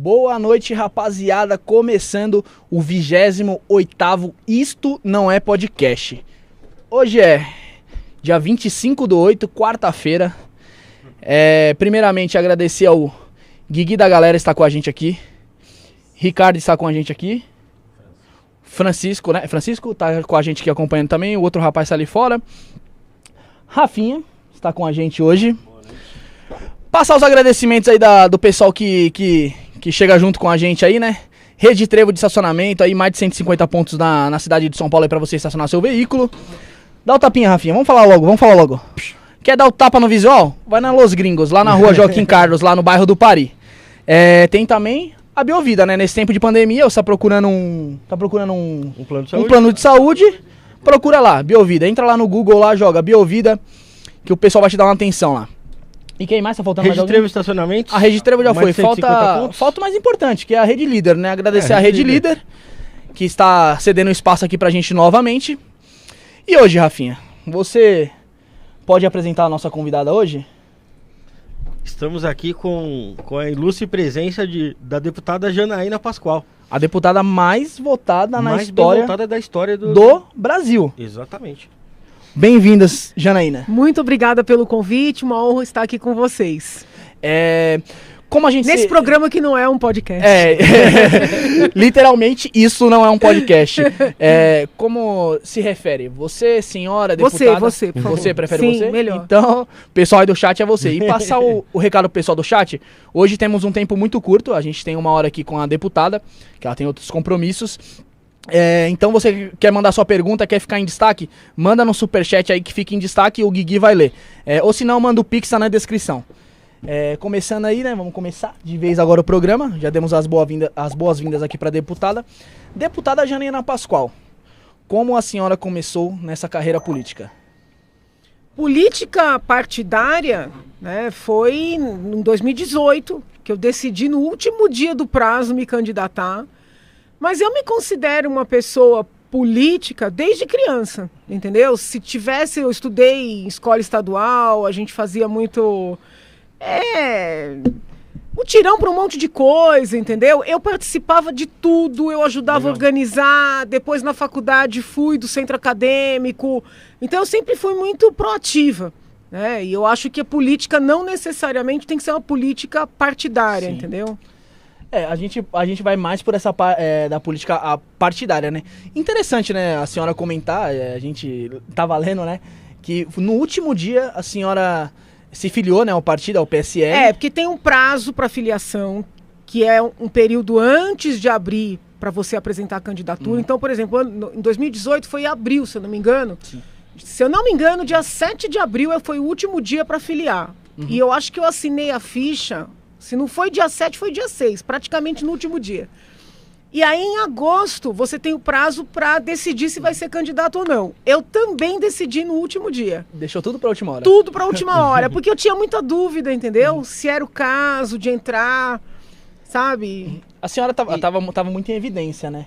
Boa noite, rapaziada, começando o 28º Isto Não É Podcast. Hoje é dia 25/8, quarta-feira. Primeiramente agradecer ao Guigui da galera estar com a gente aqui. Ricardo está com a gente aqui. Francisco, né? Francisco tá com a gente aqui acompanhando também. O outro rapaz está ali fora. Rafinha está com a gente hoje. Passar os agradecimentos aí do pessoal que chega junto com a gente aí, né? Rede Trevo de estacionamento, aí mais de 150 pontos na cidade de São Paulo aí pra você estacionar seu veículo. Dá o tapinha, Rafinha, vamos falar logo. Quer dar o tapa no visual? Vai na Los Gringos, lá na rua Joaquim Carlos, lá no bairro do Pari. Tem também a Biovida, né? Nesse tempo de pandemia, você tá procurando um plano de saúde, procura lá, Biovida. Entra lá no Google, lá, joga Biovida, que o pessoal vai te dar uma atenção lá. E quem mais tá faltando? Rede Trevo Estacionamentos. A Rede Trevo já foi. Falta o mais importante, que é a Rede Líder, né? Agradecer a Rede Líder, que está cedendo espaço aqui pra gente novamente. E hoje, Rafinha, você pode apresentar a nossa convidada hoje? Estamos aqui com a ilustre presença da deputada Janaína Pascoal. A deputada mais votada mais votada da história do Brasil. Exatamente. Bem-vindas, Janaína. Muito obrigada pelo convite, uma honra estar aqui com vocês. Como a gente Nesse programa que não é um podcast. Literalmente, isso não é um podcast. Como se refere? Você, senhora, deputada? Você, por favor. Você prefere Sim, você? Melhor. Então, pessoal aí do chat é você. E passar o recado pro pessoal do chat, hoje temos um tempo muito curto, a gente tem 1 hora aqui com a deputada, que ela tem outros compromissos. Então você quer mandar sua pergunta, quer ficar em destaque, manda no superchat aí que fica em destaque e o Guigui vai ler. Ou se não, manda o Pix, tá na descrição. Começando aí, né? Vamos começar de vez agora o programa. Já demos as boas-vindas aqui pra deputada. Deputada Janaína Pascoal, como a senhora começou nessa carreira política? Política partidária, né, foi em 2018 que eu decidi no último dia do prazo me candidatar. Mas eu me considero uma pessoa política desde criança, entendeu? Eu estudei em escola estadual, a gente fazia muito mutirão para um monte de coisa, entendeu? Eu participava de tudo, eu ajudava a organizar, depois na faculdade fui do centro acadêmico, então eu sempre fui muito proativa, né? E eu acho que a política não necessariamente tem que ser uma política partidária, Sim. Entendeu? A gente vai mais por essa da política partidária, né? Interessante, né, a senhora comentar, a gente tá valendo, né, que no último dia a senhora se filiou, né, ao partido, ao PSL. Porque tem um prazo para filiação, que é um período antes de abrir para você apresentar a candidatura. Então, por exemplo, em 2018 foi em abril, se eu não me engano. Sim. Se eu não me engano, dia 7 de abril foi o último dia para filiar. E eu acho que eu assinei a ficha... Se não foi dia 7, foi dia 6, praticamente no último dia. E aí, em agosto, você tem o prazo para decidir se vai ser candidato ou não. Eu também decidi no último dia. Deixou tudo para a última hora? Tudo para a última hora, porque eu tinha muita dúvida, entendeu? Se era o caso de entrar, sabe? A senhora tava muito em evidência, né?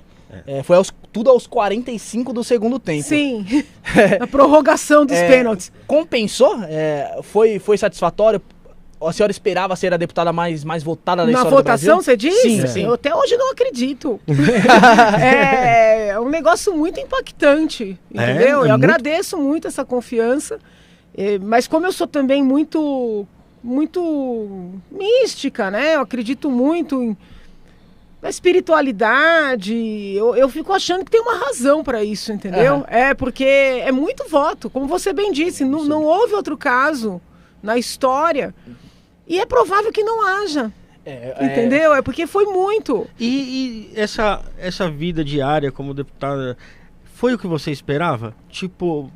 Foi tudo aos 45 do segundo tempo. Sim, a prorrogação dos pênaltis. Compensou? Foi satisfatório? A senhora esperava ser a deputada mais votada da história do Brasil? Na votação, você disse? Sim. Eu até hoje não acredito. É um negócio muito impactante, entendeu? Eu agradeço muito essa confiança, mas como eu sou também muito mística, né? Eu acredito muito na espiritualidade, eu fico achando que tem uma razão para isso, entendeu? Porque é muito voto, como você bem disse, não houve outro caso na história. E é provável que não haja, entendeu? Porque foi muito. E essa vida diária como deputada, foi o que você esperava? Tipo,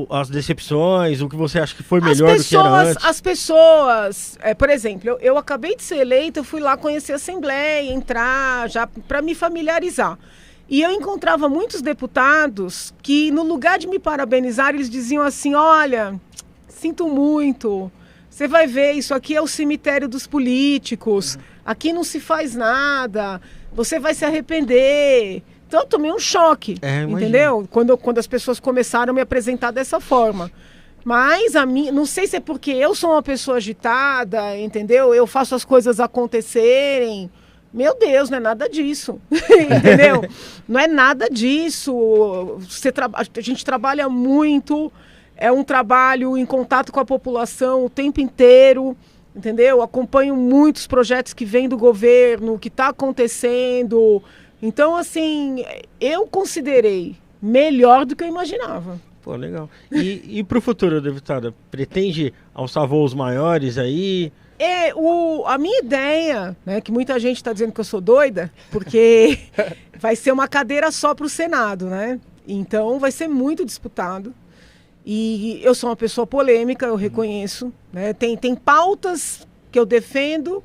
as decepções, o que você acha que foi melhor do que era antes? As pessoas, por exemplo, eu acabei de ser eleita, eu fui lá conhecer a Assembleia, entrar, já para me familiarizar. E eu encontrava muitos deputados que, no lugar de me parabenizar, eles diziam assim, olha, sinto muito, você vai ver, isso aqui é o cemitério dos políticos, aqui não se faz nada, você vai se arrepender. Então eu tomei um choque, entendeu? Quando as pessoas começaram a me apresentar dessa forma. Mas não sei se é porque eu sou uma pessoa agitada, entendeu? Eu faço as coisas acontecerem. Meu Deus, não é nada disso, entendeu? Não é nada disso. A gente trabalha muito, é um trabalho em contato com a população o tempo inteiro, entendeu? Acompanho muitos projetos que vêm do governo, o que está acontecendo. Então, assim, eu considerei melhor do que eu imaginava. Pô, legal. E para o futuro, deputada, pretende alçar voos maiores aí? A minha ideia, né, que muita gente está dizendo que eu sou doida, porque vai ser uma cadeira só para o Senado, né? Então vai ser muito disputado. E eu sou uma pessoa polêmica, eu reconheço. Né? Tem pautas que eu defendo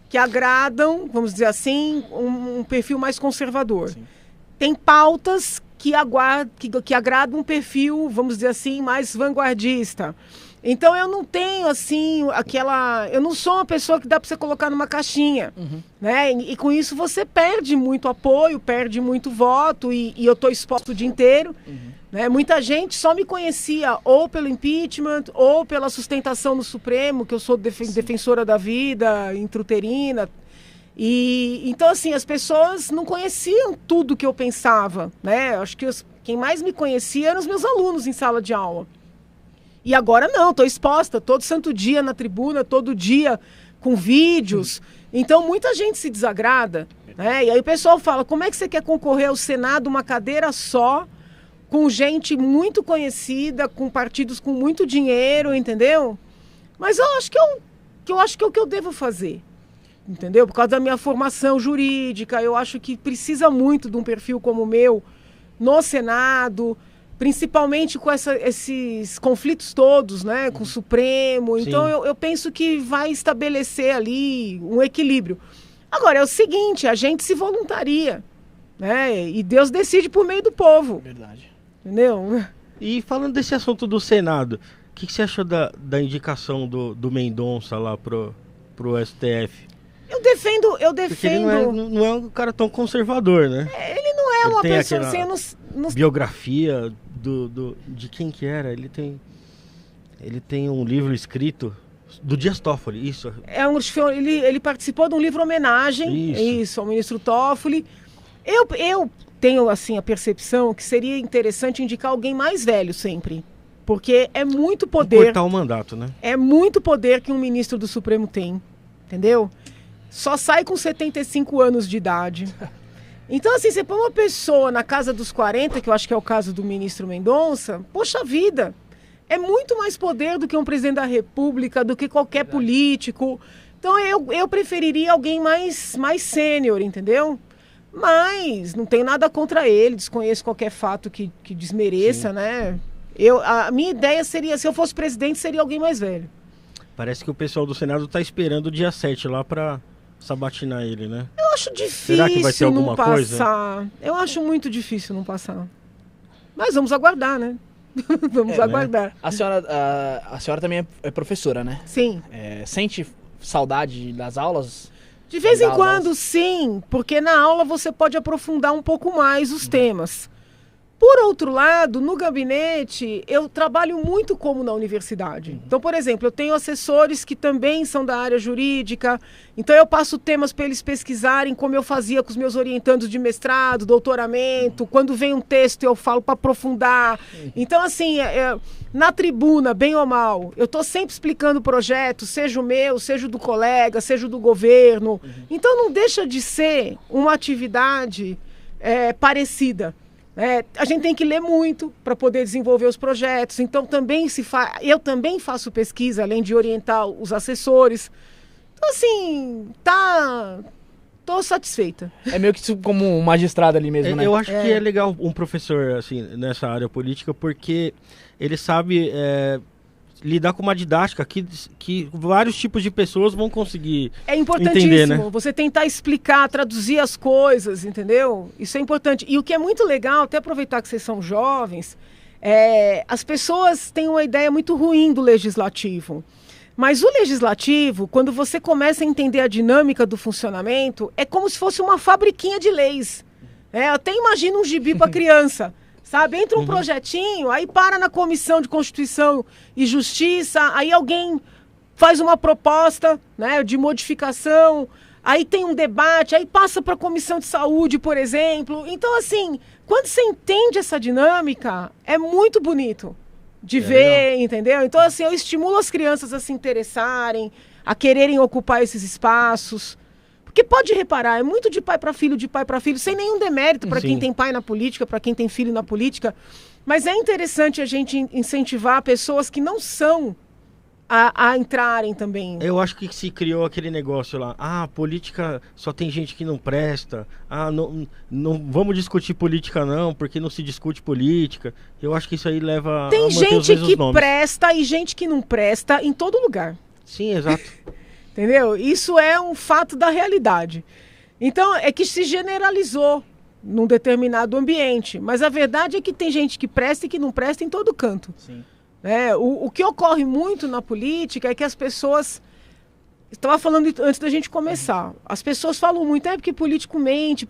que agradam, vamos dizer assim, um perfil mais conservador. Sim. Tem pautas que agradam um perfil, vamos dizer assim, mais vanguardista. Então eu não tenho assim eu não sou uma pessoa que dá para você colocar numa caixinha, né? E com isso você perde muito apoio, perde muito voto e eu estou exposto o dia inteiro, né? Muita gente só me conhecia ou pelo impeachment ou pela sustentação no Supremo, que eu sou defensora da vida, intrauterina. E então assim as pessoas não conheciam tudo que eu pensava, né? Acho que quem mais me conhecia eram os meus alunos em sala de aula. E agora não, estou exposta todo santo dia na tribuna, todo dia com vídeos. Então muita gente se desagrada, né? E aí o pessoal fala, como é que você quer concorrer ao Senado uma cadeira só, com gente muito conhecida, com partidos com muito dinheiro, entendeu? Mas eu acho que é o que eu devo fazer, entendeu? Por causa da minha formação jurídica, eu acho que precisa muito de um perfil como o meu no Senado, principalmente com esses conflitos todos, né, com o Supremo. Então eu penso que vai estabelecer ali um equilíbrio. Agora é o seguinte, a gente se voluntaria, né, e Deus decide por meio do povo. Verdade. Entendeu? E falando desse assunto do Senado, o que você achou da indicação do Mendonça lá pro STF? Eu defendo. Porque ele não é um cara tão conservador, né? Ele não é uma pessoa assim. Biografia de quem que era? Ele tem um livro escrito do Dias Toffoli, isso. Ele participou de um livro homenagem, isso, ao ministro Toffoli. Eu tenho assim a percepção que seria interessante indicar alguém mais velho sempre, porque é muito poder. Cortar o mandato, né? É muito poder que um ministro do Supremo tem, entendeu? Só sai com 75 anos de idade. Então, assim, você põe uma pessoa na casa dos 40, que eu acho que é o caso do ministro Mendonça, poxa vida, é muito mais poder do que um presidente da República, do que qualquer político. Então, eu preferiria alguém mais sênior, entendeu? Mas não tenho nada contra ele, desconheço qualquer fato que desmereça, né? A minha ideia seria, se eu fosse presidente, seria alguém mais velho. Parece que o pessoal do Senado está esperando o dia 7 lá para sabatinar ele, né? Eu acho difícil. Será que vai ter alguma não passar. Coisa? Eu acho muito difícil não passar. Mas vamos aguardar, né? Vamos aguardar. Né? A senhora também é professora, né? Sim. Sente saudade das aulas? De vez em quando, sim. Porque na aula você pode aprofundar um pouco mais os temas. Por outro lado, no gabinete, eu trabalho muito como na universidade. Então, por exemplo, eu tenho assessores que também são da área jurídica, então eu passo temas para eles pesquisarem, como eu fazia com os meus orientandos de mestrado, doutoramento. Quando vem um texto, eu falo para aprofundar. Então, assim, na tribuna, bem ou mal, eu estou sempre explicando o projeto, seja o meu, seja o do colega, seja o do governo. Então, não deixa de ser uma atividade parecida. A gente tem que ler muito para poder desenvolver os projetos. Então, eu também faço pesquisa, além de orientar os assessores. Então, assim, tô satisfeita. É meio que como um magistrado ali mesmo, né? Eu acho que é legal um professor assim, nessa área política, porque ele sabe lidar com uma didática que vários tipos de pessoas vão conseguir entender. É importantíssimo, né? Você tentar explicar, traduzir as coisas, entendeu? Isso é importante. E o que é muito legal, até aproveitar que vocês são jovens, as pessoas têm uma ideia muito ruim do legislativo. Mas o legislativo, quando você começa a entender a dinâmica do funcionamento, é como se fosse uma fabriquinha de leis. Eu até imagino um gibi para criança. Sabe? Entra um projetinho, aí para na Comissão de Constituição e Justiça, aí alguém faz uma proposta, né, de modificação, aí tem um debate, aí passa para a Comissão de Saúde, por exemplo. Então, assim, quando você entende essa dinâmica, é muito bonito de ver, legal. Entendeu? Então, assim, eu estimulo as crianças a se interessarem, a quererem ocupar esses espaços. Porque pode reparar, é muito de pai para filho, sem nenhum demérito para quem tem pai na política, para quem tem filho na política. Mas é interessante a gente incentivar pessoas que não são a entrarem também. Eu acho que se criou aquele negócio lá. Ah, política só tem gente que não presta. Ah, não vamos discutir política não, porque não se discute política. Eu acho que isso aí leva tem a manter gente os que nomes. Presta e gente que não presta em todo lugar. Sim, exato. Entendeu? Isso é um fato da realidade. Então, é que se generalizou num determinado ambiente. Mas a verdade é que tem gente que presta e que não presta em todo canto. Sim. O que ocorre muito na política é que as pessoas... Estava falando antes da gente começar. As pessoas falam muito, porque político mente.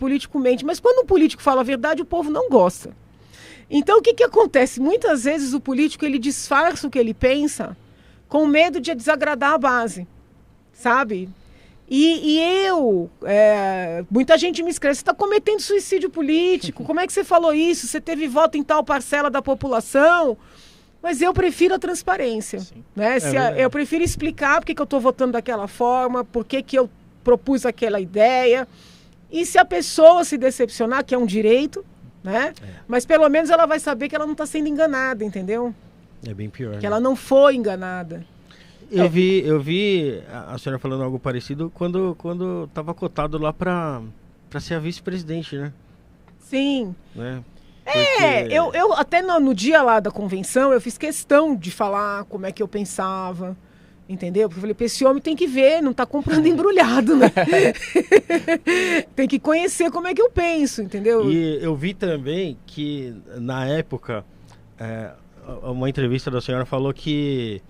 Mas quando um político fala a verdade, o povo não gosta. Então, o que acontece? Muitas vezes o político ele disfarça o que ele pensa com medo de desagradar a base. Sabe? Muita gente me escreve, você está cometendo suicídio político, como é que você falou isso? Você teve voto em tal parcela da população? Mas eu prefiro a transparência, né? Eu prefiro explicar por que eu estou votando daquela forma, por que eu propus aquela ideia, e se a pessoa se decepcionar, que é um direito, né? Mas pelo menos ela vai saber que ela não está sendo enganada, entendeu? É bem pior. Que ela não foi enganada. Eu vi a senhora falando algo parecido quando estava cotado lá para ser a vice-presidente, né? Sim. Né? Porque... eu até no dia lá da convenção, eu fiz questão de falar como é que eu pensava, entendeu? Porque eu falei, esse homem tem que ver, não tá comprando embrulhado, né? Tem que conhecer como é que eu penso, entendeu? E eu vi também que, na época, uma entrevista da senhora falou que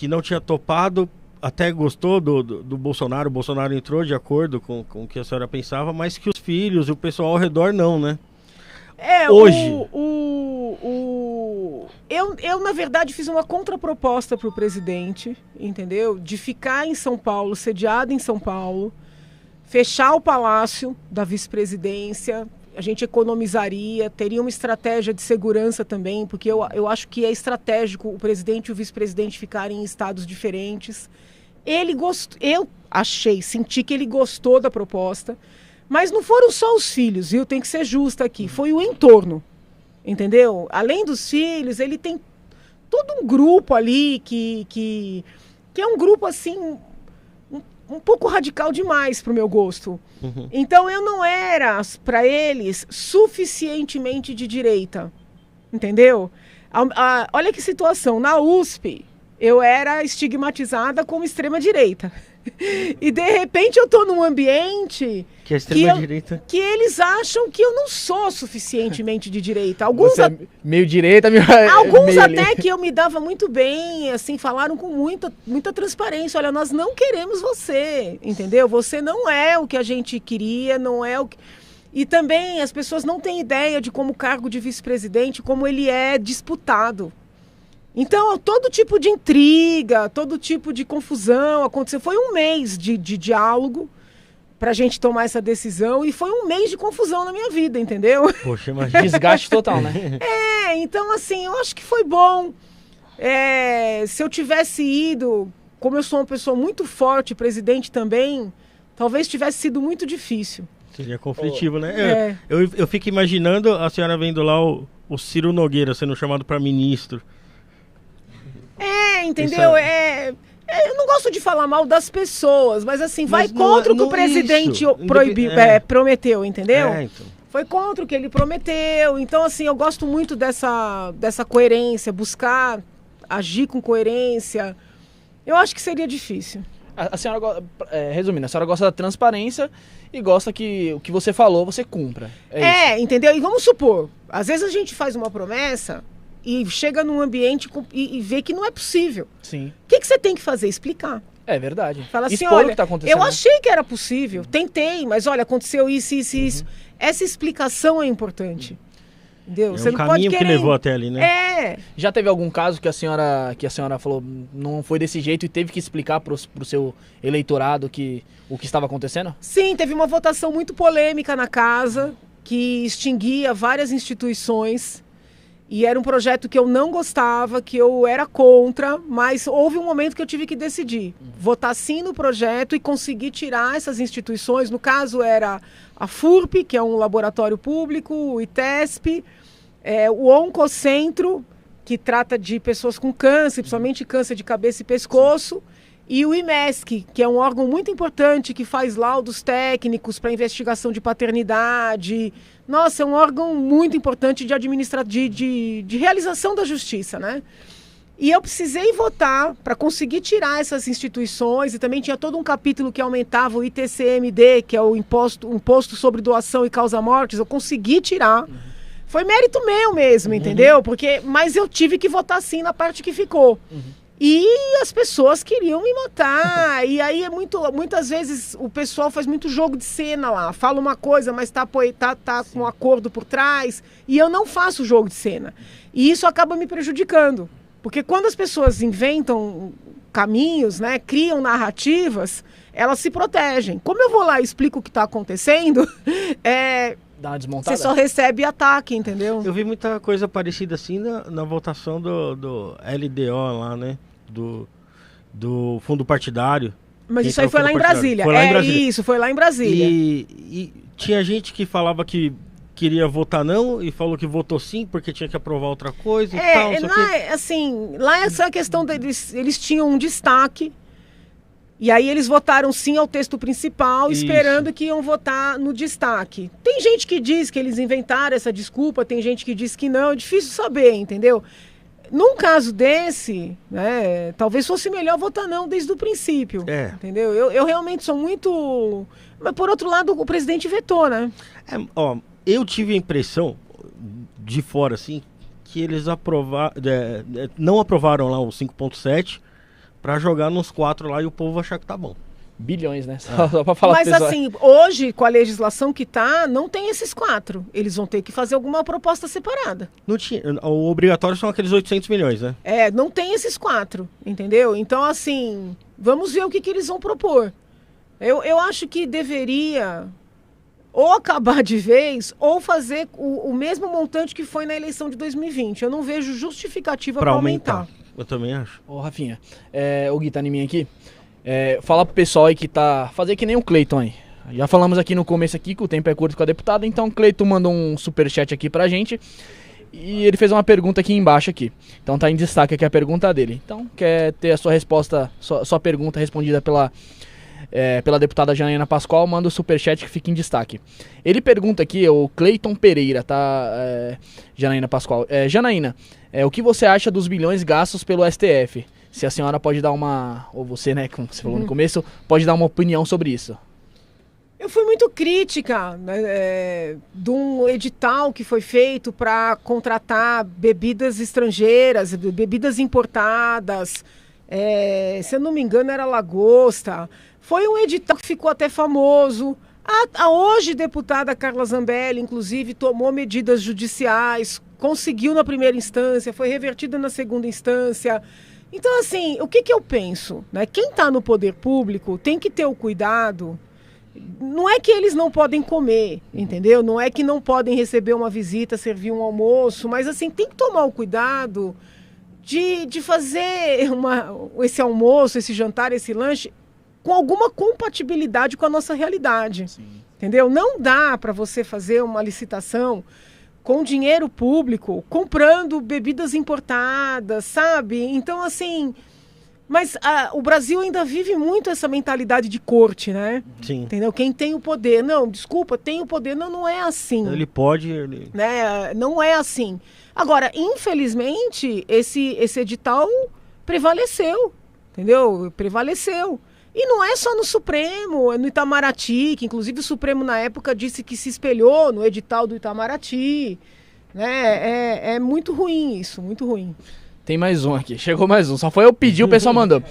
não tinha topado, até gostou do Bolsonaro, o Bolsonaro entrou de acordo com o que a senhora pensava, mas que os filhos e o pessoal ao redor não, né? Hoje... Eu, na verdade, fiz uma contraproposta para o presidente, entendeu? De ficar em São Paulo, sediado em São Paulo, fechar o palácio da vice-presidência, a gente economizaria, teria uma estratégia de segurança também, porque eu acho que é estratégico o presidente e o vice-presidente ficarem em estados diferentes. Eu senti que ele gostou da proposta, mas não foram só os filhos, viu? Tem que ser justa aqui, foi o entorno, entendeu? Além dos filhos, ele tem todo um grupo ali que é um grupo assim... um pouco radical demais para o meu gosto. Então eu não era, para eles, suficientemente de direita. Entendeu? Olha que situação. Na USP, eu era estigmatizada como extrema-direita. E de repente eu estou num ambiente que é extrema-direita, que eles acham que eu não sou suficientemente de direita. Alguns Você é meio direita, alguns meio até que eu me dava muito bem, assim, falaram com muita transparência. Olha, nós não queremos você, entendeu? Você não é o que a gente queria, não é o que... E também as pessoas não têm ideia de como o cargo de vice-presidente, como ele é disputado. Então, todo tipo de intriga, todo tipo de confusão aconteceu. Foi um mês de diálogo pra gente tomar essa decisão e foi um mês de confusão na minha vida, entendeu? Poxa, imagina. Desgaste total, né? Então assim, eu acho que foi bom. Se eu tivesse ido, como eu sou uma pessoa muito forte, presidente também, talvez tivesse sido muito difícil. Seria conflitivo, né? Eu fico imaginando a senhora vendo lá o Ciro Nogueira sendo chamado para ministro. Entendeu? Eu não gosto de falar mal das pessoas, mas assim, vai contra o que o presidente prometeu, entendeu? Então. Foi contra o que ele prometeu. Então, assim, eu gosto muito dessa coerência, buscar agir com coerência. Eu acho que seria difícil. A senhora, resumindo, a senhora gosta da transparência e gosta que o que você falou, você cumpra. Isso. Entendeu? E vamos supor, às vezes a gente faz uma promessa... e chega num ambiente e vê que não é possível. Sim. O que você tem que fazer? Explicar. É verdade. Fala assim, expor olha, o que tá acontecendo, eu achei que era possível, tentei, mas olha, aconteceu isso. Essa explicação é importante. Entendeu? É Você um não pode caminho que querer... levou até ali, né? É. Já teve algum caso que a senhora falou não foi desse jeito e teve que explicar pro seu eleitorado o que estava acontecendo? Sim, teve uma votação muito polêmica na casa que extinguia várias instituições e era um projeto que eu não gostava, que eu era contra, mas houve um momento que eu tive que decidir. Votar sim no projeto e conseguir tirar essas instituições. No caso era a FURP, que é um laboratório público, o ITESP, o Oncocentro, que trata de pessoas com câncer, principalmente câncer de cabeça e pescoço, e o IMESC, que é um órgão muito importante que faz laudos técnicos para investigação de paternidade. Nossa, é um órgão muito importante de realização da justiça, né? E eu precisei votar para conseguir tirar essas instituições, e também tinha todo um capítulo que aumentava o ITCMD, que é o imposto sobre doação e causa-mortes, eu consegui tirar. Foi mérito meu mesmo, entendeu? Mas eu tive que votar sim na parte que ficou. E as pessoas queriam me matar. E aí muitas vezes o pessoal faz muito jogo de cena lá. Fala uma coisa, mas tá com um acordo por trás. E eu não faço jogo de cena. E isso acaba me prejudicando. Porque quando as pessoas inventam caminhos, né, criam narrativas, elas se protegem. Como eu vou lá e explico o que está acontecendo, Dá uma desmontada? você só recebe ataque, entendeu? Eu vi muita coisa parecida assim na votação do LDO lá, né? Do fundo partidário. Mas isso aí foi lá em Brasília. Foi lá em Brasília. Isso, foi lá em Brasília. E tinha gente que falava que queria votar não e falou que votou sim porque tinha que aprovar outra coisa e tal. Lá essa questão deles, eles tinham um destaque. E aí eles votaram sim ao texto principal, esperando que iam votar no destaque. Tem gente que diz que eles inventaram essa desculpa, tem gente que diz que não, é difícil saber, entendeu? Num caso desse, né, talvez fosse melhor votar não desde o princípio, entendeu? Eu realmente sou muito... Mas por outro lado, o presidente vetou, né? Eu tive a impressão, de fora assim, que eles não aprovaram lá o 5.7 para jogar nos 4 lá e o povo achar que tá bom. Bilhões, né? Só pra falar. Mas assim, hoje, com a legislação que tá, não tem esses 4. Eles vão ter que fazer alguma proposta separada. Não tinha, o obrigatório são aqueles 800 milhões, né? Não tem esses 4, entendeu? Então, assim, vamos ver o que eles vão propor. Eu acho que deveria ou acabar de vez ou fazer o mesmo montante que foi na eleição de 2020. Eu não vejo justificativa para aumentar. Eu também acho. Ô, Rafinha, o Gui tá em mim aqui. Fala pro pessoal aí que tá... Fazer que nem o Cleiton aí. Já falamos aqui no começo aqui que o tempo é curto com a deputada, então o Cleiton mandou um superchat aqui pra gente. E ele fez uma pergunta aqui embaixo aqui. Então tá em destaque aqui a pergunta dele. Então, quer ter a sua resposta, sua pergunta respondida pela deputada Janaína Pascoal, manda o superchat que fica em destaque. Ele pergunta aqui, o Cleiton Pereira, tá? Janaína Pascoal. Janaína, o que você acha dos bilhões gastos pelo STF? Se a senhora pode dar uma... Ou você, né, como você falou no começo, pode dar uma opinião sobre isso. Eu fui muito crítica, né, de um edital que foi feito para contratar bebidas estrangeiras, bebidas importadas. Se eu não me engano, era lagosta. Foi um edital que ficou até famoso. A hoje deputada Carla Zambelli, inclusive, tomou medidas judiciais, conseguiu na primeira instância, foi revertida na segunda instância. Então, assim, o que eu penso? Né? Quem está no poder público tem que ter o cuidado. Não é que eles não podem comer, entendeu? Não é que não podem receber uma visita, servir um almoço, mas, assim, tem que tomar o cuidado de fazer esse almoço, esse jantar, esse lanche com alguma compatibilidade com a nossa realidade. Sim. Entendeu? Não dá para você fazer uma licitação com dinheiro público, comprando bebidas importadas, sabe? Então, assim... Mas o Brasil ainda vive muito essa mentalidade de corte, né? Sim. Entendeu? Quem tem o poder. Não, desculpa, tem o poder. Não, não é assim. Ele pode... Né? Não é assim. Agora, infelizmente, esse edital prevaleceu, entendeu? Prevaleceu. E não é só no Supremo, é no Itamaraty, que inclusive o Supremo na época disse que se espelhou no edital do Itamaraty. Né? É muito ruim isso, muito ruim. Tem mais um aqui, chegou mais um, só foi eu pedir, o pessoal mandou.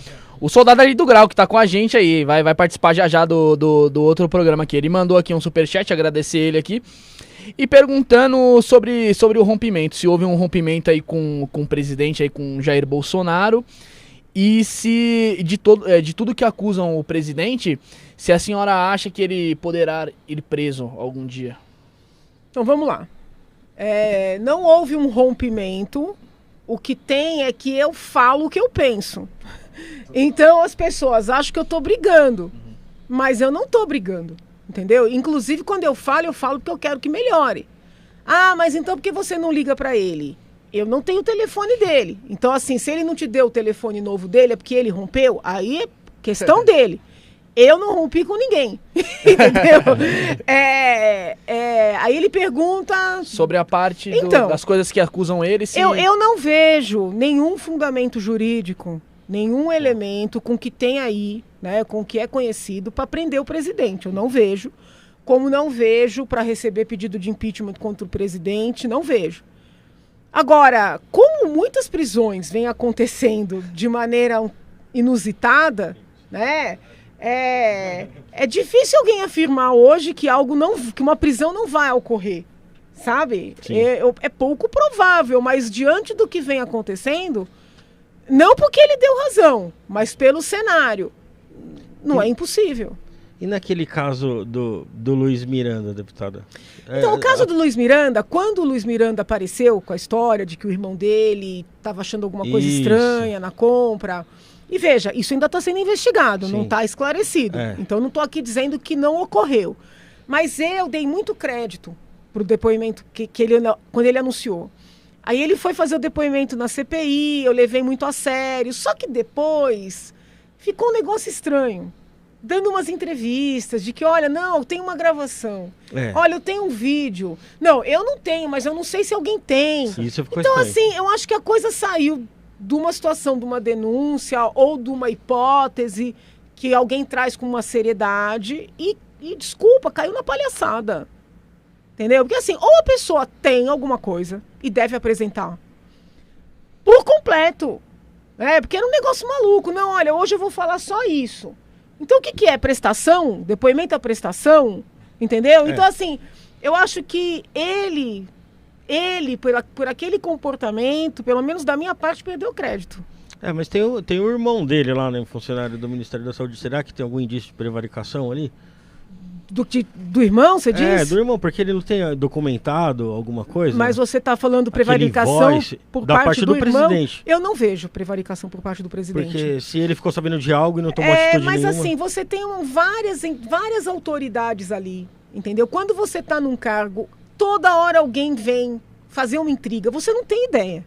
O soldado ali do Grau, que tá com a gente aí, vai participar já do outro programa aqui. Ele mandou aqui um superchat, agradecer ele aqui. E perguntando sobre o rompimento, se houve um rompimento aí com o presidente, aí com Jair Bolsonaro. E se de tudo que acusam o presidente, se a senhora acha que ele poderá ir preso algum dia. Então vamos lá. Não houve um rompimento. O que tem é que eu falo o que eu penso. Então as pessoas acham que eu tô brigando. Mas eu não tô brigando. Entendeu? Inclusive quando eu falo porque eu quero que melhore. Ah, mas então por que você não liga para ele? Eu não tenho o telefone dele. Então assim, se ele não te deu o telefone novo dele, é porque ele rompeu, aí é questão dele. Eu não rompi com ninguém. Entendeu? Aí ele pergunta... Sobre a parte das coisas que acusam ele. Eu não vejo nenhum fundamento jurídico, nenhum elemento com que tem aí, né, com que é conhecido para prender o presidente. Eu não vejo. Como não vejo para receber pedido de impeachment contra o presidente, não vejo. Agora, como muitas prisões vêm acontecendo de maneira inusitada, né? É difícil alguém afirmar hoje que que uma prisão não vai ocorrer, sabe? É pouco provável, mas diante do que vem acontecendo, não porque ele deu razão, mas pelo cenário, não é impossível. E naquele caso do Luiz Miranda, deputada? Então, o caso do Luiz Miranda, quando o Luiz Miranda apareceu com a história de que o irmão dele estava achando alguma coisa estranha na compra... E veja, isso ainda está sendo investigado, não está esclarecido. Então, não estou aqui dizendo que não ocorreu. Mas eu dei muito crédito para o depoimento quando ele anunciou. Aí ele foi fazer o depoimento na CPI, eu levei muito a sério. Só que depois ficou um negócio estranho. Dando umas entrevistas de que, olha, não, eu tenho uma gravação. Olha, eu tenho um vídeo. Não, eu não tenho, mas eu não sei se alguém tem. Isso ficou então, estranho. assim, eu acho que a coisa saiu de uma situação, de uma denúncia ou de uma hipótese que alguém traz com uma seriedade e desculpa, caiu na palhaçada. Entendeu? Porque assim, ou a pessoa tem alguma coisa e deve apresentar por completo. Porque era um negócio maluco. Não, olha, hoje eu vou falar só isso. Então o que é? Prestação? Depoimento à prestação? Entendeu? Então assim, eu acho que ele por aquele comportamento, pelo menos da minha parte, perdeu crédito. Mas tem o irmão dele lá, né, funcionário do Ministério da Saúde. Será que tem algum indício de prevaricação ali? Do irmão, você diz? Do irmão, porque ele não tem documentado alguma coisa. Mas você está falando prevaricação por parte do irmão? Presidente. Eu não vejo prevaricação por parte do presidente. Porque se ele ficou sabendo de algo e não tomou atitude nenhuma... Mas assim, você tem várias autoridades ali, entendeu? Quando você está num cargo... Toda hora alguém vem fazer uma intriga. Você não tem ideia.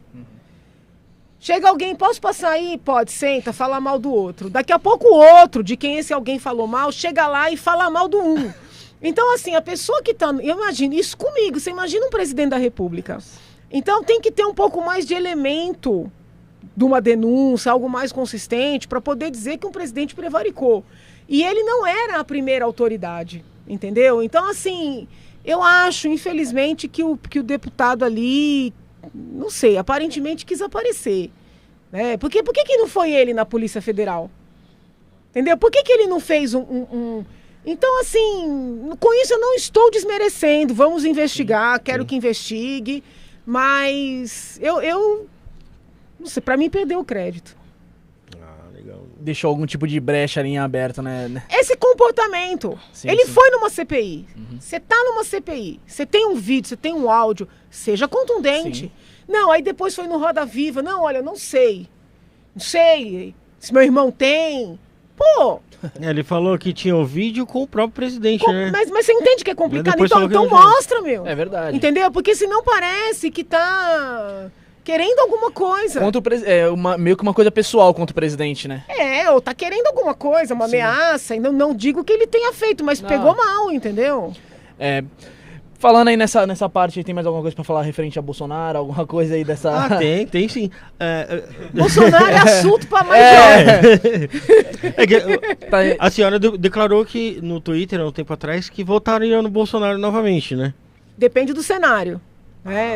Chega alguém, posso passar aí? Pode, senta, fala mal do outro. Daqui a pouco o outro, de quem esse alguém falou mal, chega lá e fala mal do um. Então, assim, a pessoa que está... Eu imagino isso comigo. Você imagina um presidente da República. Então, tem que ter um pouco mais de elemento de uma denúncia, algo mais consistente, para poder dizer que um presidente prevaricou. E ele não era a primeira autoridade, entendeu? Então, assim... Eu acho, infelizmente, que o deputado ali, não sei, aparentemente quis aparecer. Né? Por que não foi ele na Polícia Federal? Entendeu? Por que ele não fez Então, assim, com isso eu não estou desmerecendo. Vamos investigar, quero que investigue. Mas eu não sei, para mim perdeu o crédito. Deixou algum tipo de brecha ali em aberto, né? Esse comportamento. Ele foi numa CPI. Você tá numa CPI. Você tem um vídeo, você tem um áudio. Seja contundente. Sim. Não, aí depois foi no Roda Viva. Não, olha, eu não sei. Não sei se meu irmão tem. Pô! Ele falou que tinha o vídeo com o próprio presidente, né? Mas você entende que é complicado? Então mostra, meu. É verdade. Entendeu? Porque senão parece que tá... querendo alguma coisa. Meio que uma coisa pessoal contra o presidente, né? Ou tá querendo alguma coisa, uma ameaça. E não digo que ele tenha feito, mas pegou mal, entendeu? Falando aí nessa parte, tem mais alguma coisa pra falar referente a Bolsonaro? Alguma coisa aí dessa... Tem sim. Bolsonaro é assunto pra mais jovem. A senhora declarou que no Twitter, há um tempo atrás, que votaria no Bolsonaro novamente, né? Depende do cenário.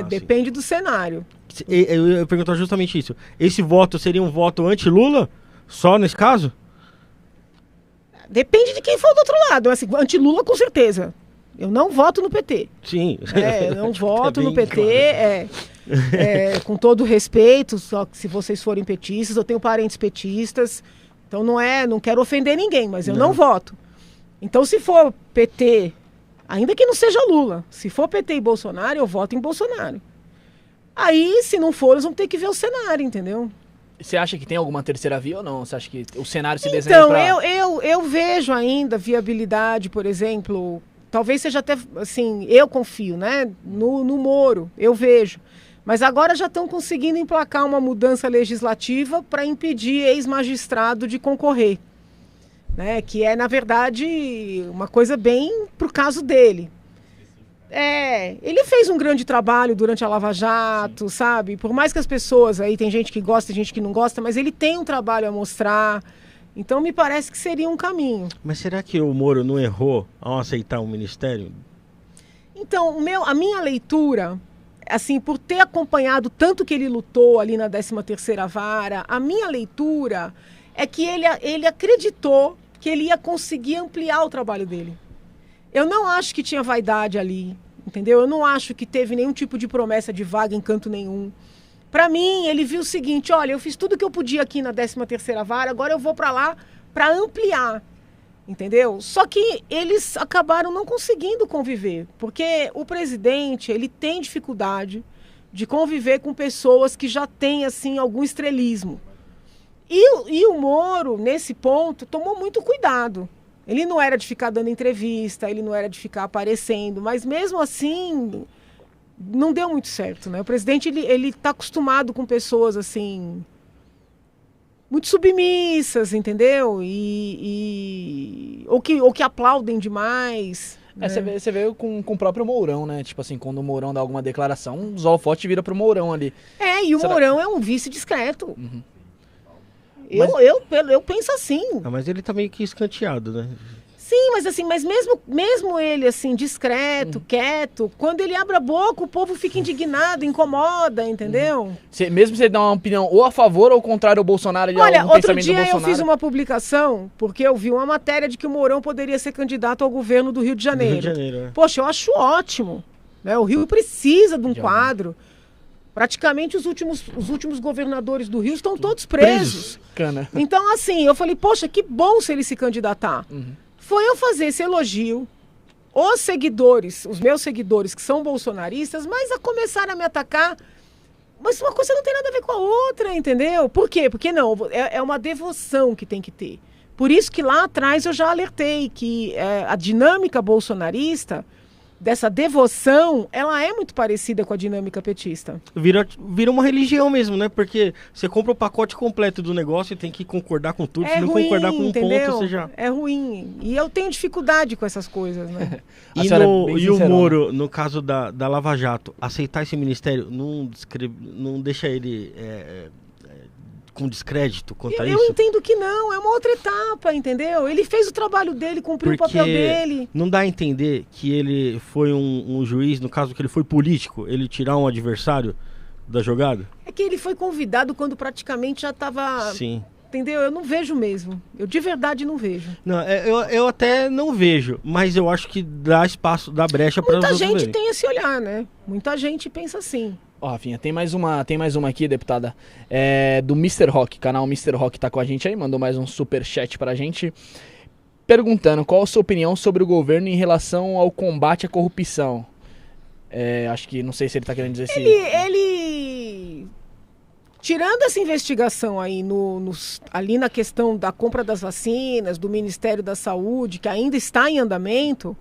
Depende do cenário. Eu ia perguntar justamente isso. Esse voto seria um voto anti-Lula? Só nesse caso? Depende de quem for do outro lado. Assim, anti-Lula, com certeza. Eu não voto no PT. Sim. Eu não voto no PT, claro. Com todo respeito, só que se vocês forem petistas, eu tenho parentes petistas, então não quero ofender ninguém, mas eu não voto. Então, se for PT, ainda que não seja Lula, se for PT e Bolsonaro, eu voto em Bolsonaro. Aí, se não for, eles vão ter que ver o cenário, entendeu? Você acha que tem alguma terceira via ou não? Você acha que o cenário se desenha pra... Então, eu vejo ainda viabilidade, por exemplo, talvez seja até, assim, eu confio, né, no Moro, eu vejo. Mas agora já estão conseguindo emplacar uma mudança legislativa para impedir ex-magistrado de concorrer, né, que é, na verdade, uma coisa bem pro caso dele. Ele fez um grande trabalho durante a Lava Jato, sabe? Por mais que as pessoas, aí tem gente que gosta, tem gente que não gosta, mas ele tem um trabalho a mostrar. Então me parece que seria um caminho. Mas será que o Moro não errou ao aceitar um ministério? Então, a minha leitura, assim, por ter acompanhado tanto que ele lutou ali na 13ª Vara, a minha leitura é que ele acreditou que ele ia conseguir ampliar o trabalho dele. Eu não acho que tinha vaidade ali, entendeu? Eu não acho que teve nenhum tipo de promessa de vaga em canto nenhum. Para mim, ele viu o seguinte, olha, eu fiz tudo que eu podia aqui na 13ª Vara, agora eu vou para lá para ampliar, entendeu? Só que eles acabaram não conseguindo conviver, porque o presidente, ele tem dificuldade de conviver com pessoas que já têm, assim, algum estrelismo. E o Moro, nesse ponto, tomou muito cuidado. Ele não era de ficar dando entrevista, ele não era de ficar aparecendo, mas mesmo assim, não deu muito certo, né? O presidente, ele está acostumado com pessoas, assim, muito submissas, entendeu? Ou que aplaudem demais. Né? Você vê com o próprio Mourão, né? Tipo assim, quando o Mourão dá alguma declaração, os holofotes viram pro Mourão ali. E o Mourão é um vice discreto. Uhum. Eu penso assim. Mas ele tá meio que escanteado, né? Sim, mas assim, mesmo ele assim, discreto, quieto, quando ele abre a boca, o povo fica indignado, incomoda, entendeu? Mesmo se ele dá uma opinião ou a favor ou ao contrário ao Bolsonaro, ele Olha, algum outro pensamento do dia eu Bolsonaro. fiz uma publicação, porque eu vi uma matéria de que o Mourão poderia ser candidato ao governo do Rio de Janeiro. Do Rio de Janeiro, Poxa, eu acho ótimo. Né? O Rio precisa de um quadro. Praticamente os últimos governadores do Rio estão todos presos. Cana. Então, assim, eu falei, poxa, que bom se ele se candidatar. Foi eu fazer esse elogio, os meus seguidores que são bolsonaristas, mas a começar a me atacar. Mas uma coisa não tem nada a ver com a outra, entendeu? Por quê? Porque não, é uma devoção que tem que ter. Por isso que lá atrás eu já alertei que a dinâmica bolsonarista, dessa devoção, ela é muito parecida com a dinâmica petista. Vira uma religião mesmo, né? Porque você compra o pacote completo do negócio e tem que concordar com tudo. Se não concordar com um ponto, você já... É ruim. E eu tenho dificuldade com essas coisas, né? E o Moro, no caso da Lava Jato, aceitar esse ministério não deixa ele com descrédito quanto a isso? Eu entendo que não, é uma outra etapa, entendeu? Ele fez o trabalho dele, cumpriu o papel dele. Não dá a entender que ele foi um juiz, no caso que ele foi político, ele tirar um adversário da jogada? É que ele foi convidado quando praticamente já estava... Sim. Entendeu? Eu não vejo mesmo. Eu de verdade não vejo. Não, eu até não vejo, mas eu acho que dá espaço, dá brecha para os outros Muita gente verem. tem esse olhar, né? Muita gente pensa assim. Ó, Rafinha, tem mais uma aqui, deputada, do Mr. Rock, canal Mr. Rock tá com a gente aí, mandou mais um superchat pra gente, perguntando qual a sua opinião sobre o governo em relação ao combate à corrupção. Acho que, não sei se ele tá querendo dizer se... Ele tirando essa investigação aí ali na questão da compra das vacinas, do Ministério da Saúde, que ainda está em andamento,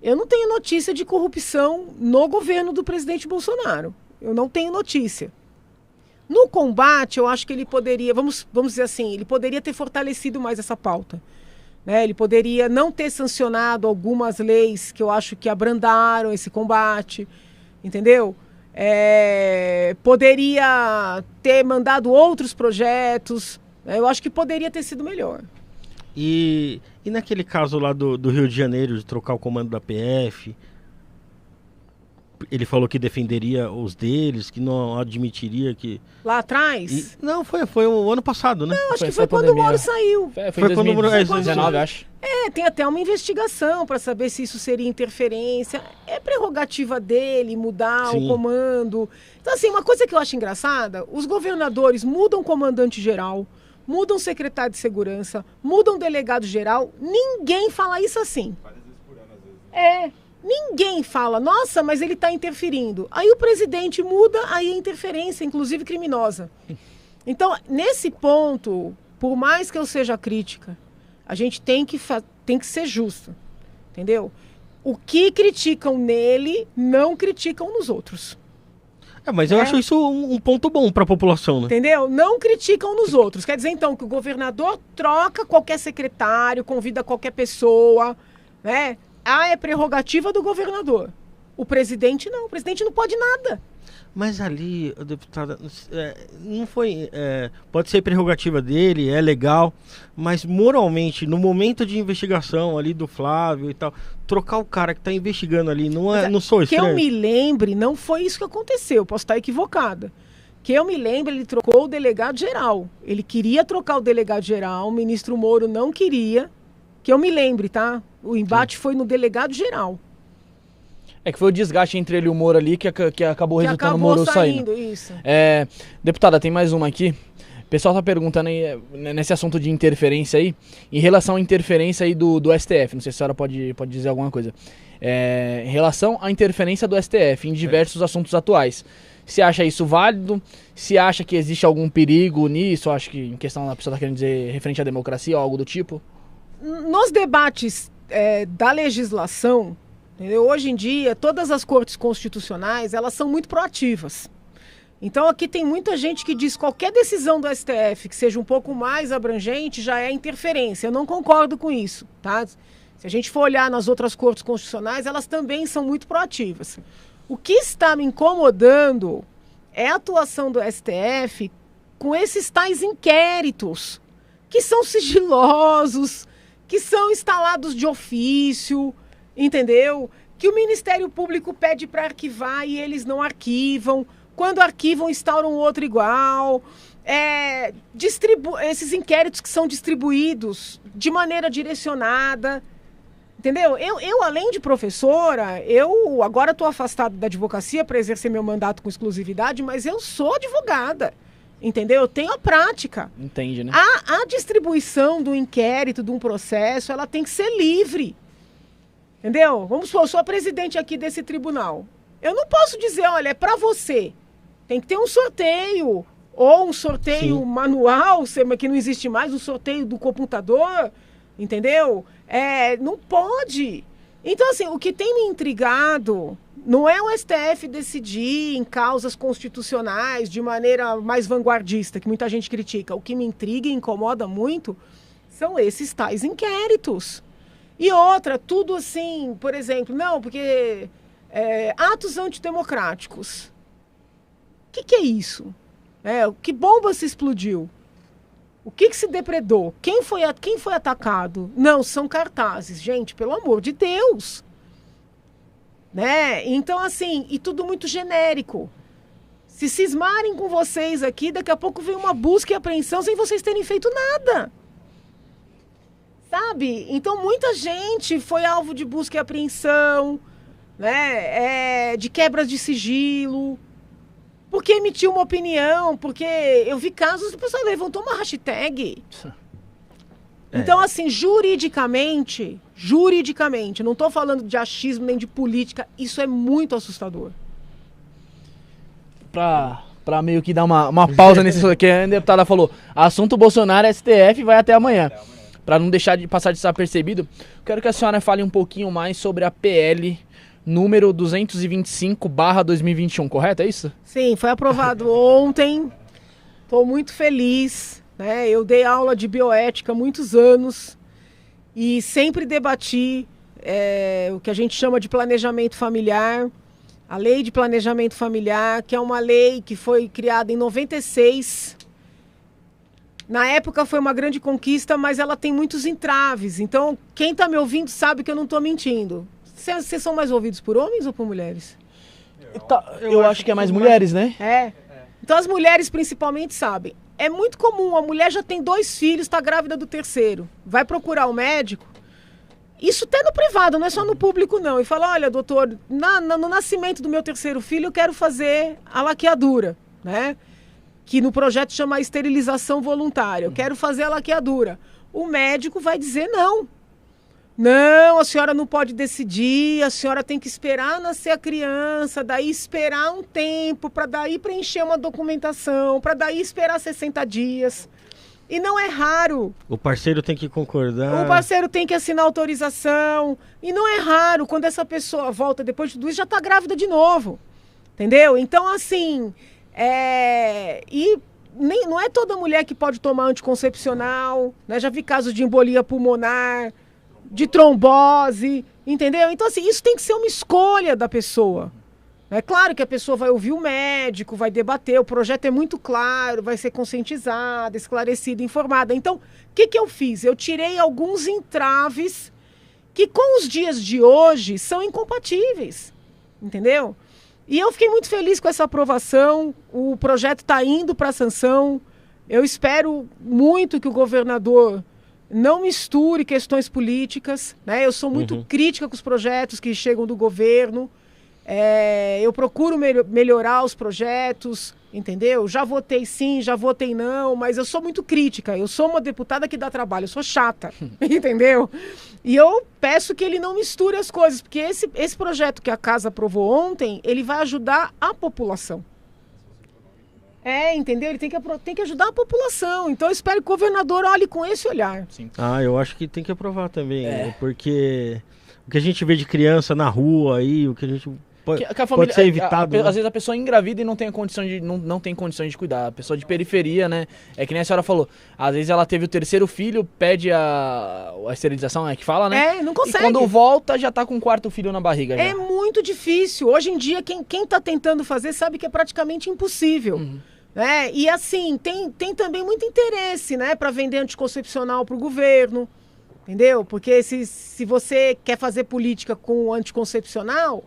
eu não tenho notícia de corrupção no governo do presidente Bolsonaro. Eu não tenho notícia. No combate, eu acho que ele poderia, vamos dizer assim, ele poderia ter fortalecido mais essa pauta. Né? Ele poderia não ter sancionado algumas leis que eu acho que abrandaram esse combate, entendeu? Poderia ter mandado outros projetos, eu acho que poderia ter sido melhor. E naquele caso lá do Rio de Janeiro, de trocar o comando da PF... ele falou que defenderia os deles, que não admitiria que... Lá atrás? Não, foi o ano passado, né? Não, acho que foi quando o Moro saiu. Foi em quando o Moro... 2019, acho. Tem até uma investigação para saber se isso seria interferência. É prerrogativa dele mudar o comando. Então, assim, uma coisa que eu acho engraçada, os governadores mudam comandante-geral, mudam secretário de segurança, mudam delegado-geral, ninguém fala isso assim. Várias vezes por ano, às vezes. Ninguém fala, nossa, mas ele está interferindo. Aí o presidente muda, aí é interferência, inclusive criminosa. Então, nesse ponto, por mais que eu seja crítica, a gente tem que ser justo, entendeu? O que criticam nele, não criticam nos outros. Mas eu acho isso um ponto bom para a população, né? Entendeu? Não criticam nos outros. Quer dizer, então, que o governador troca qualquer secretário, convida qualquer pessoa, né? É prerrogativa do governador. O presidente não. O presidente não pode nada. Mas ali, deputada, não foi... pode ser prerrogativa dele, é legal, mas moralmente, no momento de investigação ali do Flávio e tal, trocar o cara que está investigando ali, não sou estranho? Que eu me lembre, não foi isso que aconteceu, posso estar equivocada. Que eu me lembre, ele trocou o delegado-geral. Ele queria trocar o delegado-geral, o ministro Moro não queria. Que eu me lembre, tá? O embate foi no delegado-geral. É que foi o desgaste entre ele e o Moro ali que acabou resultando o Moro saindo. Isso. Deputada, tem mais uma aqui. O pessoal tá perguntando aí, nesse assunto de interferência aí, em relação à interferência aí do STF. Não sei se a senhora pode dizer alguma coisa. Em relação à interferência do STF em diversos assuntos atuais. Se acha isso válido? Se acha que existe algum perigo nisso? Acho que em questão a pessoa tá querendo dizer referente à democracia ou algo do tipo. Nos debates da legislação, entendeu? Hoje em dia, todas as cortes constitucionais, elas são muito proativas. Então aqui tem muita gente que diz que qualquer decisão do STF que seja um pouco mais abrangente já é interferência. Eu não concordo com isso, tá? Se a gente for olhar nas outras cortes constitucionais, elas também são muito proativas. O que está me incomodando é a atuação do STF com esses tais inquéritos, que são sigilosos, que são instalados de ofício, entendeu? Que o Ministério Público pede para arquivar e eles não arquivam. Quando arquivam, instauram outro igual. Esses inquéritos que são distribuídos de maneira direcionada. Entendeu? Eu além de professora, eu agora estou afastada da advocacia para exercer meu mandato com exclusividade, mas eu sou advogada. Entendeu? Eu tenho a prática. Entende, né? A distribuição do inquérito, de um processo, ela tem que ser livre. Entendeu? Vamos supor, eu sou a presidente aqui desse tribunal. Eu não posso dizer, olha, é para você. Tem que ter um sorteio. Ou um sorteio manual, que não existe mais, um sorteio do computador. Entendeu? Não pode. Então, assim, o que tem me intrigado não é o STF decidir em causas constitucionais de maneira mais vanguardista, que muita gente critica. O que me intriga e incomoda muito são esses tais inquéritos. E outra, tudo assim, por exemplo, não, porque atos antidemocráticos. O que é isso? Que bomba se explodiu? O que se depredou? Quem foi atacado? Não, são cartazes. Gente, pelo amor de Deus. Né? Então, assim, e tudo muito genérico. Se cismarem com vocês aqui, daqui a pouco vem uma busca e apreensão sem vocês terem feito nada. Sabe? Então, muita gente foi alvo de busca e apreensão, né? De quebras de sigilo, porque emitiu uma opinião, porque eu vi casos, o pessoal levantou uma hashtag. Então, assim, juridicamente, não estou falando de achismo nem de política, isso é muito assustador. Pra meio que dar uma pausa nesse que a deputada falou, assunto Bolsonaro, STF, vai até amanhã. Para não deixar de passar desapercebido, quero que a senhora fale um pouquinho mais sobre a PL número 225/2021, correto? É isso? Sim, foi aprovado ontem. Estou muito feliz. Né? Eu dei aula de bioética há muitos anos e sempre debati o que a gente chama de planejamento familiar, a lei de planejamento familiar, que é uma lei que foi criada em 96. Na época foi uma grande conquista, mas ela tem muitos entraves. Então, quem está me ouvindo sabe que eu não estou mentindo. Vocês são mais ouvidos por homens ou por mulheres? Eu acho que é mais mulheres, né? É. Então as mulheres principalmente sabem. É muito comum, a mulher já tem 2 filhos, está grávida do 3º. Vai procurar o médico. Isso até no privado, não é só no público não. E fala, olha, doutor, no nascimento do meu 3º filho eu quero fazer a laqueadura, né? Que no projeto chama esterilização voluntária. Eu quero fazer a laqueadura. O médico vai dizer não. Não, a senhora não pode decidir, a senhora tem que esperar nascer a criança, daí esperar um tempo, para daí preencher uma documentação, para daí esperar 60 dias. E não é raro. O parceiro tem que concordar. O parceiro tem que assinar autorização. E não é raro quando essa pessoa volta depois de tudo isso, já está grávida de novo. Entendeu? Então, assim, não é toda mulher que pode tomar anticoncepcional, né? Já vi casos de embolia pulmonar, de trombose, entendeu? Então, assim, isso tem que ser uma escolha da pessoa. É claro que a pessoa vai ouvir o médico, vai debater, o projeto é muito claro, vai ser conscientizada, esclarecida, informada. Então, o que eu fiz? Eu tirei alguns entraves que com os dias de hoje são incompatíveis, entendeu? E eu fiquei muito feliz com essa aprovação, o projeto está indo para a sanção, eu espero muito que o governador não misture questões políticas, né? Eu sou muito crítica com os projetos que chegam do governo. Eu procuro melhorar os projetos, entendeu? Já votei sim, já votei não, mas eu sou muito crítica. Eu sou uma deputada que dá trabalho, eu sou chata, entendeu? E eu peço que ele não misture as coisas, porque esse projeto que a Casa aprovou ontem, ele vai ajudar a população. Entendeu? Ele tem que ajudar a população. Então eu espero que o governador olhe com esse olhar. Sim. Eu acho que tem que aprovar também, né? Porque o que a gente vê de criança na rua aí, o que a gente pode ser evitado. Às vezes a pessoa engravida e não tem condição de não tem condições de cuidar. A pessoa de periferia, né? É que nem a senhora falou. Às vezes ela teve o 3º filho, pede a esterilização, é que fala, né? Não consegue. E quando volta, já tá com o 4º filho na barriga. Já. É muito difícil. Hoje em dia, quem tá tentando fazer sabe que é praticamente impossível. Né? E assim, tem também muito interesse, né? Para vender anticoncepcional pro governo. Entendeu? Porque se você quer fazer política com anticoncepcional,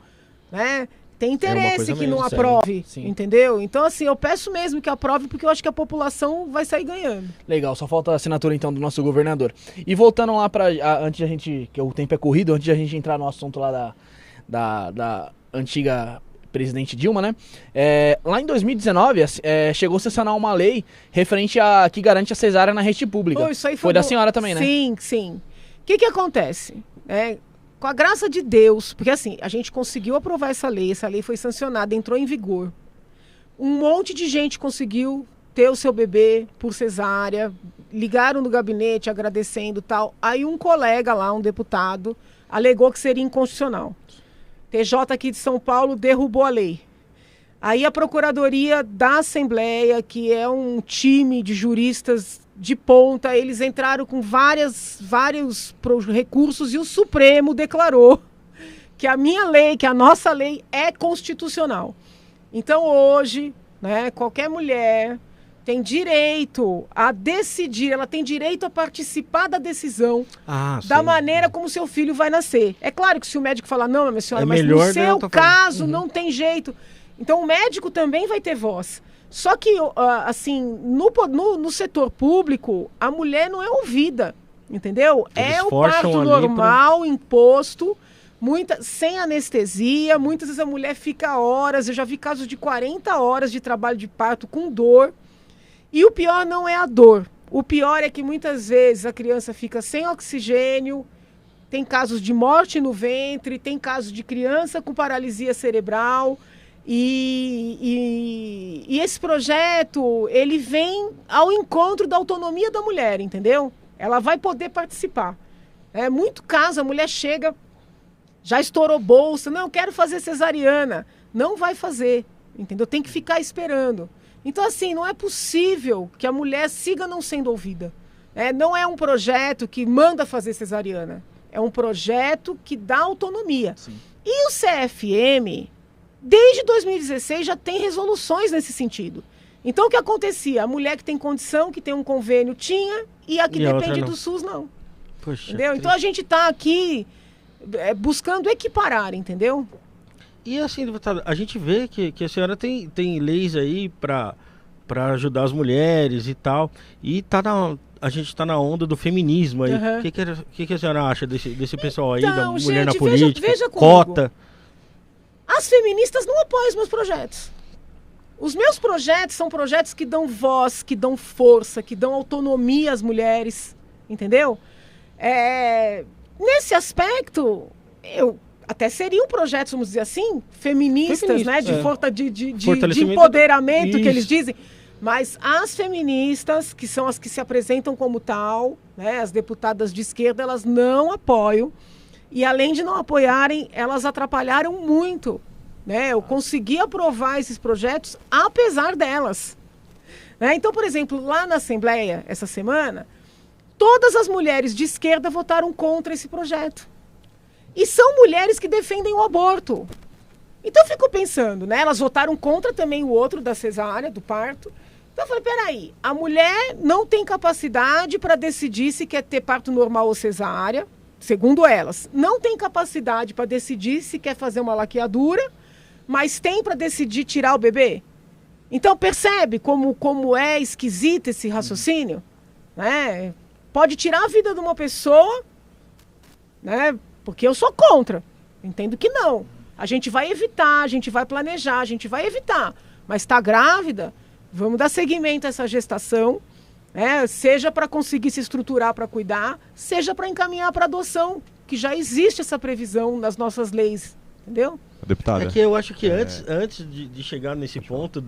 né? Tem interesse que não aprove, entendeu? Então, assim, eu peço mesmo que aprove, porque eu acho que a população vai sair ganhando. Legal, só falta a assinatura, então, do nosso governador. E voltando lá antes de a gente, que o tempo é corrido, antes de a gente entrar no assunto lá da antiga presidente Dilma, né? Lá em 2019, chegou a sancionar uma lei referente a que garante a cesárea na rede pública. Isso aí foi da senhora também, né? Sim. O que acontece? Com a graça de Deus, porque assim, a gente conseguiu aprovar essa lei foi sancionada, entrou em vigor. Um monte de gente conseguiu ter o seu bebê por cesárea, ligaram no gabinete agradecendo e tal. Aí um colega lá, um deputado, alegou que seria inconstitucional. TJ aqui de São Paulo derrubou a lei. Aí a Procuradoria da Assembleia, que é um time de juristas de ponta, eles entraram com vários recursos e o Supremo declarou que a minha lei, que a nossa lei é constitucional. Então hoje, né, qualquer mulher tem direito a decidir, ela tem direito a participar da decisão da maneira como seu filho vai nascer. É claro que se o médico falar, não, minha senhora, mas no seu caso não tem jeito. Então o médico também vai ter voz. Só que, assim, no setor público, a mulher não é ouvida, entendeu? Eles o parto normal, imposto, sem anestesia, muitas vezes a mulher fica horas, eu já vi casos de 40 horas de trabalho de parto com dor. E o pior não é a dor. O pior é que muitas vezes a criança fica sem oxigênio, tem casos de morte no ventre, tem casos de criança com paralisia cerebral. E esse projeto, ele vem ao encontro da autonomia da mulher, entendeu? Ela vai poder participar. Muito caso, a mulher chega, já estourou bolsa, não, quero fazer cesariana. Não vai fazer, entendeu? Tem que ficar esperando. Então, assim, não é possível que a mulher siga não sendo ouvida. Não é um projeto que manda fazer cesariana. É um projeto que dá autonomia. Sim. E o CFM, desde 2016, já tem resoluções nesse sentido. Então, o que acontecia? A mulher que tem condição, que tem um convênio, tinha, e a que depende do SUS, não. Poxa, entendeu? Então, a gente está aqui buscando equiparar, entendeu? E assim, deputada, a gente vê que a senhora tem leis aí para ajudar as mulheres e tal. E a gente está na onda do feminismo aí. O que a senhora acha desse pessoal aí, da mulher na política, veja cota? As feministas não apoiam os meus projetos. Os meus projetos são projetos que dão voz, que dão força, que dão autonomia às mulheres, entendeu? Nesse aspecto, eu até seriam projetos, vamos dizer assim, feministas, né? De empoderamento, que eles dizem. Mas as feministas, que são as que se apresentam como tal, né? As deputadas de esquerda, elas não apoiam. E além de não apoiarem, elas atrapalharam muito. Né? Eu consegui aprovar esses projetos apesar delas. Né? Então, por exemplo, lá na Assembleia, essa semana, todas as mulheres de esquerda votaram contra esse projeto. E são mulheres que defendem o aborto. Então eu fico pensando, né? Elas votaram contra também o outro da cesárea, do parto. Então eu falei, peraí, a mulher não tem capacidade para decidir se quer ter parto normal ou cesárea, segundo elas. Não tem capacidade para decidir se quer fazer uma laqueadura, mas tem para decidir tirar o bebê? Então percebe como é esquisito esse raciocínio? Né? Pode tirar a vida de uma pessoa, né? Porque eu sou contra. Entendo que não. A gente vai evitar, a gente vai planejar, a gente vai evitar. Mas está grávida, vamos dar seguimento a essa gestação, né? Seja para conseguir se estruturar para cuidar, seja para encaminhar para adoção, que já existe essa previsão nas nossas leis, entendeu? Deputada. É que eu acho que antes de chegar nesse ponto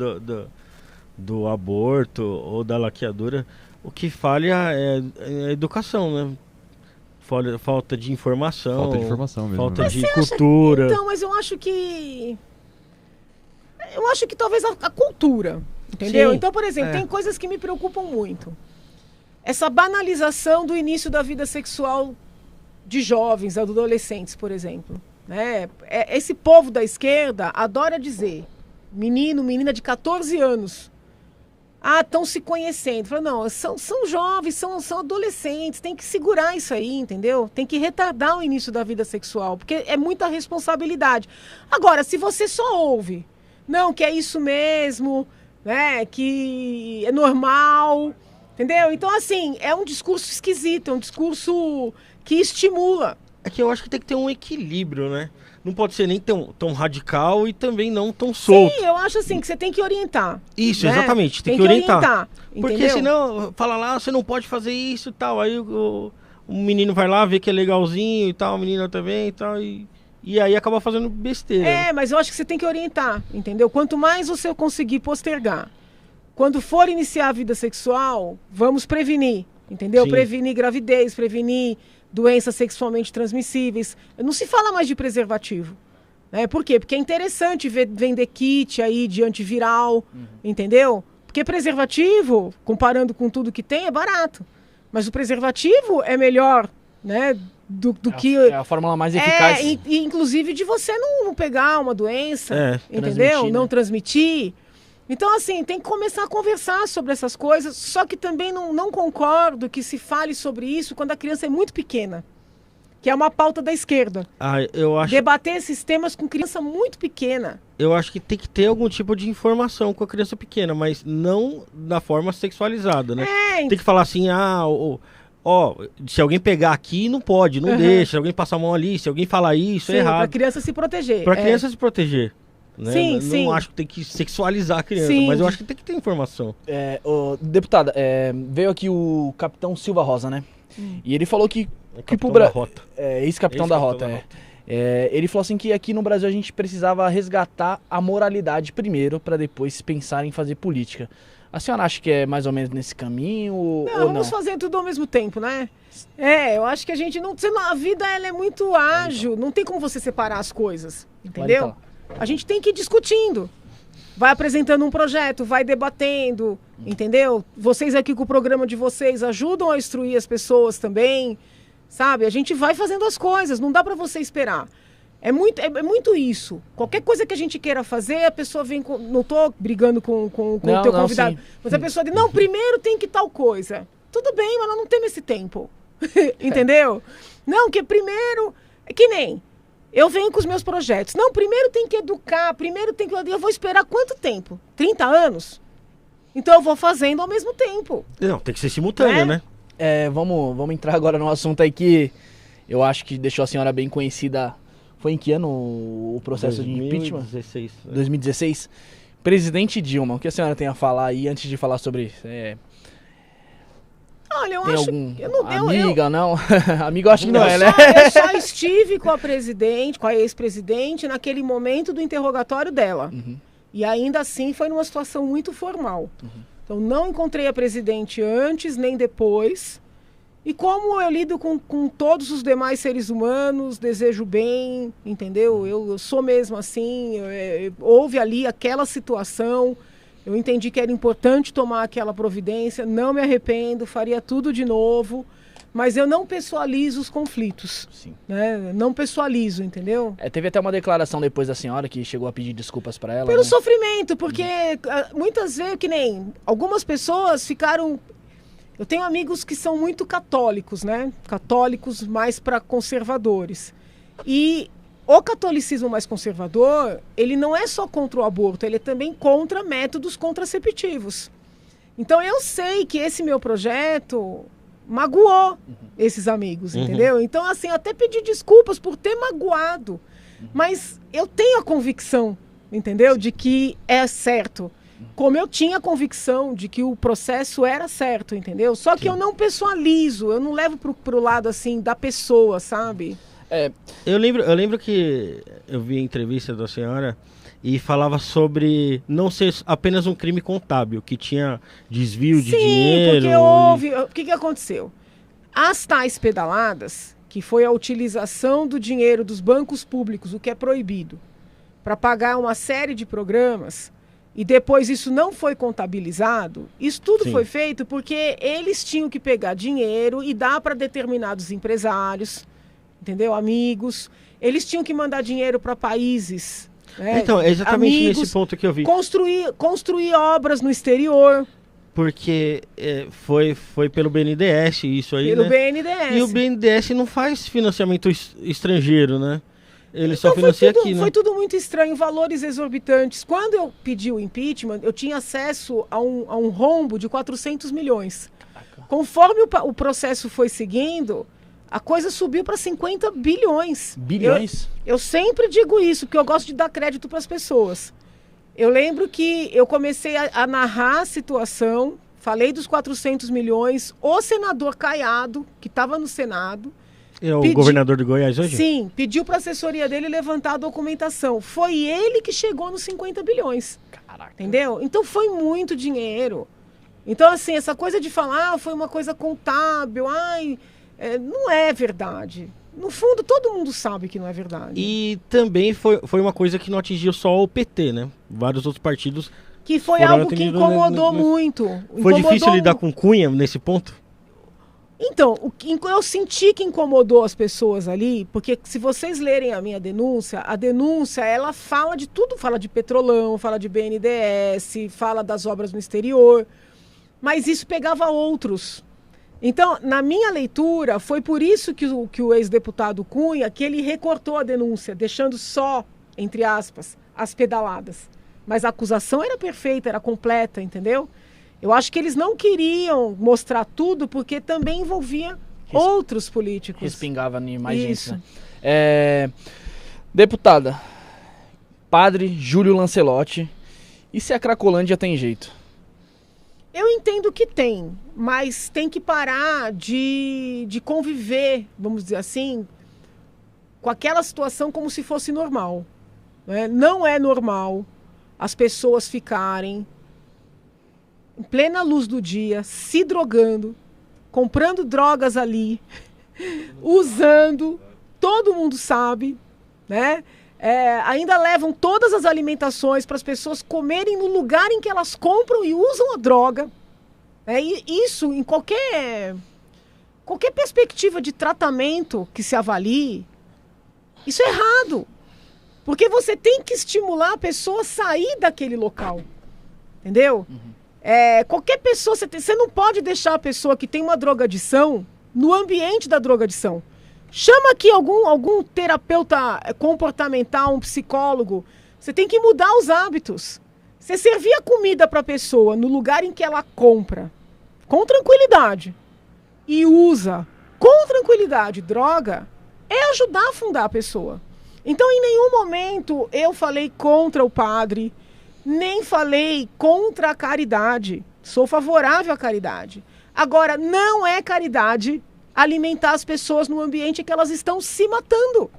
do aborto ou da laqueadura, o que falha é a educação, né? Falta de informação. Falta de informação mesmo. Falta de cultura. Então, mas eu acho que talvez a cultura, entendeu? Sim, então, por exemplo, tem coisas que me preocupam muito. Essa banalização do início da vida sexual de jovens, adolescentes, por exemplo. Né? Esse povo da esquerda adora dizer, menina de 14 anos, estão se conhecendo. Fala, não, são jovens, são adolescentes, tem que segurar isso aí, entendeu? Tem que retardar o início da vida sexual, porque é muita responsabilidade. Agora, se você só ouve, não, que é isso mesmo, né, que é normal, entendeu? Então, assim, é um discurso esquisito, é um discurso que estimula. É que eu acho que tem que ter um equilíbrio, né? Não pode ser nem tão radical e também não tão solto. Sim, eu acho assim que você tem que orientar. Isso, né? Exatamente, tem que orientar. Porque entendeu? senão, fala lá, você não pode fazer isso e tal. Aí o menino vai lá, vê que é legalzinho e tal, a menina também e tal. E aí acaba fazendo besteira. Mas eu acho que você tem que orientar, entendeu? Quanto mais você conseguir postergar, quando for iniciar a vida sexual, vamos prevenir, entendeu? Sim. Prevenir gravidez, prevenir doenças sexualmente transmissíveis. Não se fala mais de preservativo. Né? Por quê? Porque é interessante vender kit aí de antiviral, entendeu? Porque preservativo, comparando com tudo que tem, é barato. Mas o preservativo é melhor, né? Do que... É a fórmula mais eficaz. E inclusive de você não pegar uma doença, entendeu? Não transmitir. Então, assim, tem que começar a conversar sobre essas coisas, só que também não concordo que se fale sobre isso quando a criança é muito pequena, que é uma pauta da esquerda. Eu acho... Debater esses temas com criança muito pequena. Eu acho que tem que ter algum tipo de informação com a criança pequena, mas não da forma sexualizada, né? Tem que falar assim, se alguém pegar aqui, não pode, não deixa, se alguém passar a mão ali, se alguém falar isso, é errado. Pra criança se proteger. Pra criança se proteger. Né? Sim, não acho que tem que sexualizar a criança, Sim. mas eu acho que tem que ter informação. Deputada, veio aqui o capitão Silva Rosa, né? E ele falou que Capitão da Rota. Ex-capitão da Rota, ele falou assim que aqui no Brasil a gente precisava resgatar a moralidade primeiro, para depois pensar em fazer política. A senhora acha que é mais ou menos nesse caminho ou não? Vamos fazer tudo ao mesmo tempo, né? Eu acho que a gente não... A vida ela é muito ágil, não tem como você separar as coisas, entendeu? A gente tem que ir discutindo. Vai apresentando um projeto, vai debatendo, entendeu? Vocês aqui com o programa de vocês ajudam a instruir as pessoas também, sabe? A gente vai fazendo as coisas, não dá pra você esperar. É muito isso. Qualquer coisa que a gente queira fazer, a pessoa vem com... Não tô brigando com o teu convidado. Sim. Mas a pessoa diz, não, primeiro tem que tal coisa. Tudo bem, mas nós não temos esse tempo. Entendeu? Não, que primeiro... É que nem... Eu venho com os meus projetos. Não, primeiro tem que educar, primeiro tem que... Eu vou esperar quanto tempo? 30 anos? Então eu vou fazendo ao mesmo tempo. Não, tem que ser simultâneo, né? Vamos entrar agora num assunto aí que eu acho que deixou a senhora bem conhecida. Foi em que ano o processo de impeachment? 2016. 2016. Presidente Dilma, o que a senhora tem a falar aí antes de falar sobre isso? Olha, eu Tem acho algum que eu não amiga, não? Amigo eu acho que não é, né? Eu só estive com a presidente, com a ex-presidente, naquele momento do interrogatório dela. Uhum. E ainda assim foi numa situação muito formal. Então não encontrei a presidente antes nem depois. E como eu lido com todos os demais seres humanos, desejo bem, entendeu? Eu sou mesmo assim, houve ali aquela situação, eu entendi que era importante tomar aquela providência, não me arrependo, faria tudo de novo, mas eu não pessoalizo os conflitos. Sim. Né? Não pessoalizo, entendeu? Teve até uma declaração depois da senhora que chegou a pedir desculpas pra ela. Pelo né? sofrimento, porque muitas vezes, que nem algumas pessoas ficaram... Eu tenho amigos que são muito católicos, né? Católicos mais para conservadores. E o catolicismo mais conservador, ele não é só contra o aborto, ele é também contra métodos contraceptivos. Então eu sei que esse meu projeto magoou esses amigos, entendeu? Então, assim, eu até pedi desculpas por ter magoado. Mas eu tenho a convicção, entendeu? De que é certo. Como eu tinha convicção de que o processo era certo, entendeu? Só que eu não pessoalizo, eu não levo pro lado, assim, da pessoa, sabe? Eu lembro que eu vi a entrevista da senhora e falava sobre não ser apenas um crime contábil, que tinha desvio de dinheiro. Sim, porque houve... O que aconteceu? As tais pedaladas, que foi a utilização do dinheiro dos bancos públicos, o que é proibido, para pagar uma série de programas... E depois isso não foi contabilizado, isso tudo foi feito porque eles tinham que pegar dinheiro e dar para determinados empresários, entendeu? Amigos. Eles tinham que mandar dinheiro para países. Né? Então, é exatamente amigos, nesse ponto que eu vi. Construir obras no exterior. Porque foi pelo BNDES isso aí, Pelo né? BNDES. E o BNDES não faz financiamento estrangeiro, né? Ele só financia aqui, né? Foi tudo muito estranho, valores exorbitantes. Quando eu pedi o impeachment, eu tinha acesso a um rombo de 400 milhões. Conforme o processo foi seguindo, a coisa subiu para 50 bilhões. Bilhões? Eu sempre digo isso, porque eu gosto de dar crédito para as pessoas. Eu lembro que eu comecei a narrar a situação, falei dos 400 milhões, o senador Caiado, que estava no Senado... É o governador do Goiás hoje? Sim, pediu para a assessoria dele levantar a documentação. Foi ele que chegou nos 50 bilhões. Caraca. Entendeu? Então foi muito dinheiro. Então, assim, essa coisa de falar foi uma coisa contábil, não é verdade. No fundo, todo mundo sabe que não é verdade. E também foi uma coisa que não atingiu só o PT, né? Vários outros partidos. Que foi algo que incomodou muito. Foi difícil lidar com Cunha nesse ponto? Então, eu senti que incomodou as pessoas ali, porque se vocês lerem a minha denúncia, a denúncia, ela fala de tudo, fala de Petrolão, fala de BNDES, fala das obras no exterior, mas isso pegava outros. Então, na minha leitura, foi por isso que o ex-deputado Cunha, que ele recortou a denúncia, deixando só, entre aspas, as pedaladas. Mas a acusação era perfeita, era completa, entendeu? Eu acho que eles não queriam mostrar tudo porque também envolvia outros políticos. Respingava mais gente, né? Deputada, padre Júlio Lancelotti, e se a Cracolândia tem jeito? Eu entendo que tem, mas tem que parar de conviver, vamos dizer assim, com aquela situação como se fosse normal. Né? Não é normal as pessoas ficarem em plena luz do dia, se drogando, comprando drogas ali, usando, todo mundo sabe, né? Ainda levam todas as alimentações para as pessoas comerem no lugar em que elas compram e usam a droga. E isso, em qualquer perspectiva de tratamento que se avalie, isso é errado. Porque você tem que estimular a pessoa a sair daquele local. Entendeu? Qualquer pessoa, você não pode deixar a pessoa que tem uma drogadição no ambiente da drogadição. Chama aqui algum terapeuta comportamental, um psicólogo. Você tem que mudar os hábitos. Você servir a comida para a pessoa no lugar em que ela compra, com tranquilidade, e usa com tranquilidade droga, é ajudar a afundar a pessoa. Então, em nenhum momento eu falei contra o padre, nem falei contra a caridade. Sou favorável à caridade. Agora, não é caridade alimentar as pessoas no ambiente em que elas estão se matando.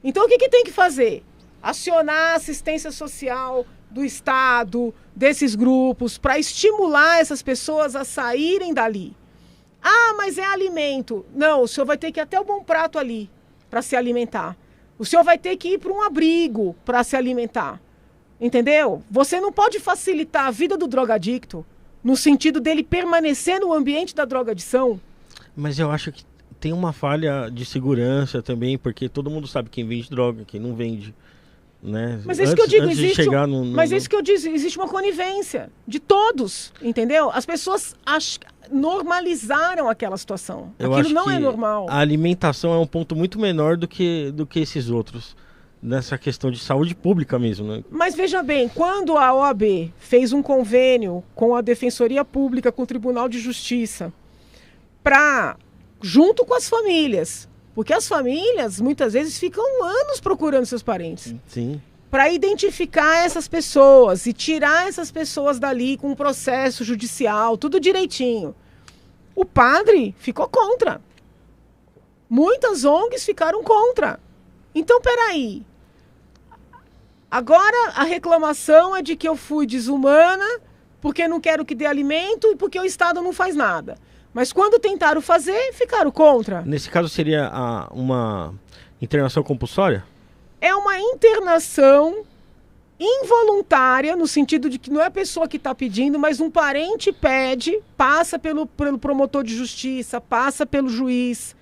Então, o que tem que fazer? Acionar a assistência social do Estado, desses grupos, para estimular essas pessoas a saírem dali. Ah, mas é alimento. Não, o senhor vai ter que ir até o Bom Prato ali para se alimentar. O senhor vai ter que ir para um abrigo para se alimentar. Entendeu? Você não pode facilitar a vida do drogadicto no sentido dele permanecer no ambiente da drogadição. Mas eu acho que tem uma falha de segurança também, porque todo mundo sabe quem vende droga, quem não vende. Né? Mas é isso que eu digo, existe uma conivência de todos, entendeu? As pessoas normalizaram aquela situação. Aquilo não é normal. A alimentação é um ponto muito menor do que esses outros, nessa questão de saúde pública mesmo, né? Mas veja bem, quando a OAB fez um convênio com a Defensoria Pública, com o Tribunal de Justiça, junto com as famílias, porque as famílias, muitas vezes, ficam anos procurando seus parentes. Sim. Para identificar essas pessoas e tirar essas pessoas dali com um processo judicial, tudo direitinho. O padre ficou contra. Muitas ONGs ficaram contra. Então, peraí. Agora a reclamação é de que eu fui desumana, porque não quero que dê alimento e porque o Estado não faz nada. Mas quando tentaram fazer, ficaram contra. Nesse caso seria uma internação compulsória? É uma internação involuntária, no sentido de que não é a pessoa que está pedindo, mas um parente pede, passa pelo promotor de justiça, passa pelo juiz,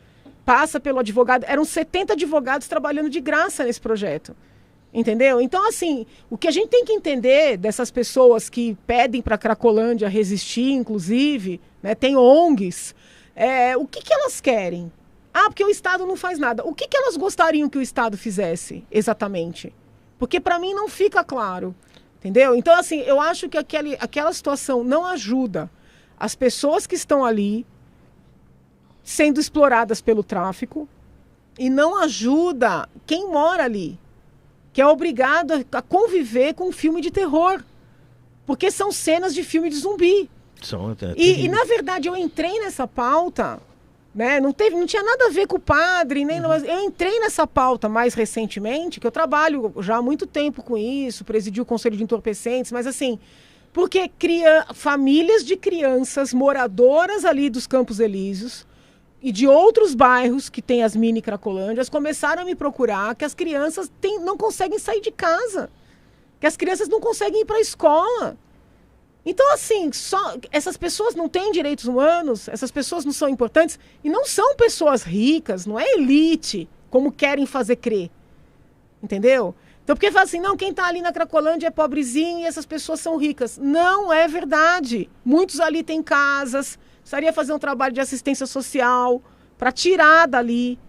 passa pelo advogado. Eram 70 advogados trabalhando de graça nesse projeto. Entendeu? Então, assim, o que a gente tem que entender dessas pessoas que pedem para a Cracolândia resistir, inclusive, né, tem ONGs, o que elas querem? Ah, porque o Estado não faz nada. O que elas gostariam que o Estado fizesse, exatamente? Porque para mim não fica claro, entendeu? Então, assim, eu acho que aquela situação não ajuda as pessoas que estão ali sendo exploradas pelo tráfico e não ajuda quem mora ali, que é obrigado a conviver com um filme de terror. Porque são cenas de filme de zumbi. E na verdade, eu entrei nessa pauta, né? Não tinha nada a ver com o padre, nem eu entrei nessa pauta mais recentemente, que eu trabalho já há muito tempo com isso, presidi o Conselho de Entorpecentes, mas assim, porque famílias de crianças moradoras ali dos Campos Elíseos e de outros bairros que tem as mini Cracolândias começaram a me procurar que as crianças não conseguem sair de casa, que as crianças não conseguem ir para a escola. Então, assim, essas pessoas não têm direitos humanos, essas pessoas não são importantes e não são pessoas ricas, não é elite, como querem fazer crer. Entendeu? Então, porque fala assim, não, quem está ali na Cracolândia é pobrezinho e essas pessoas são ricas. Não é verdade. Muitos ali têm casas, precisaria fazer um trabalho de assistência social para tirar dali.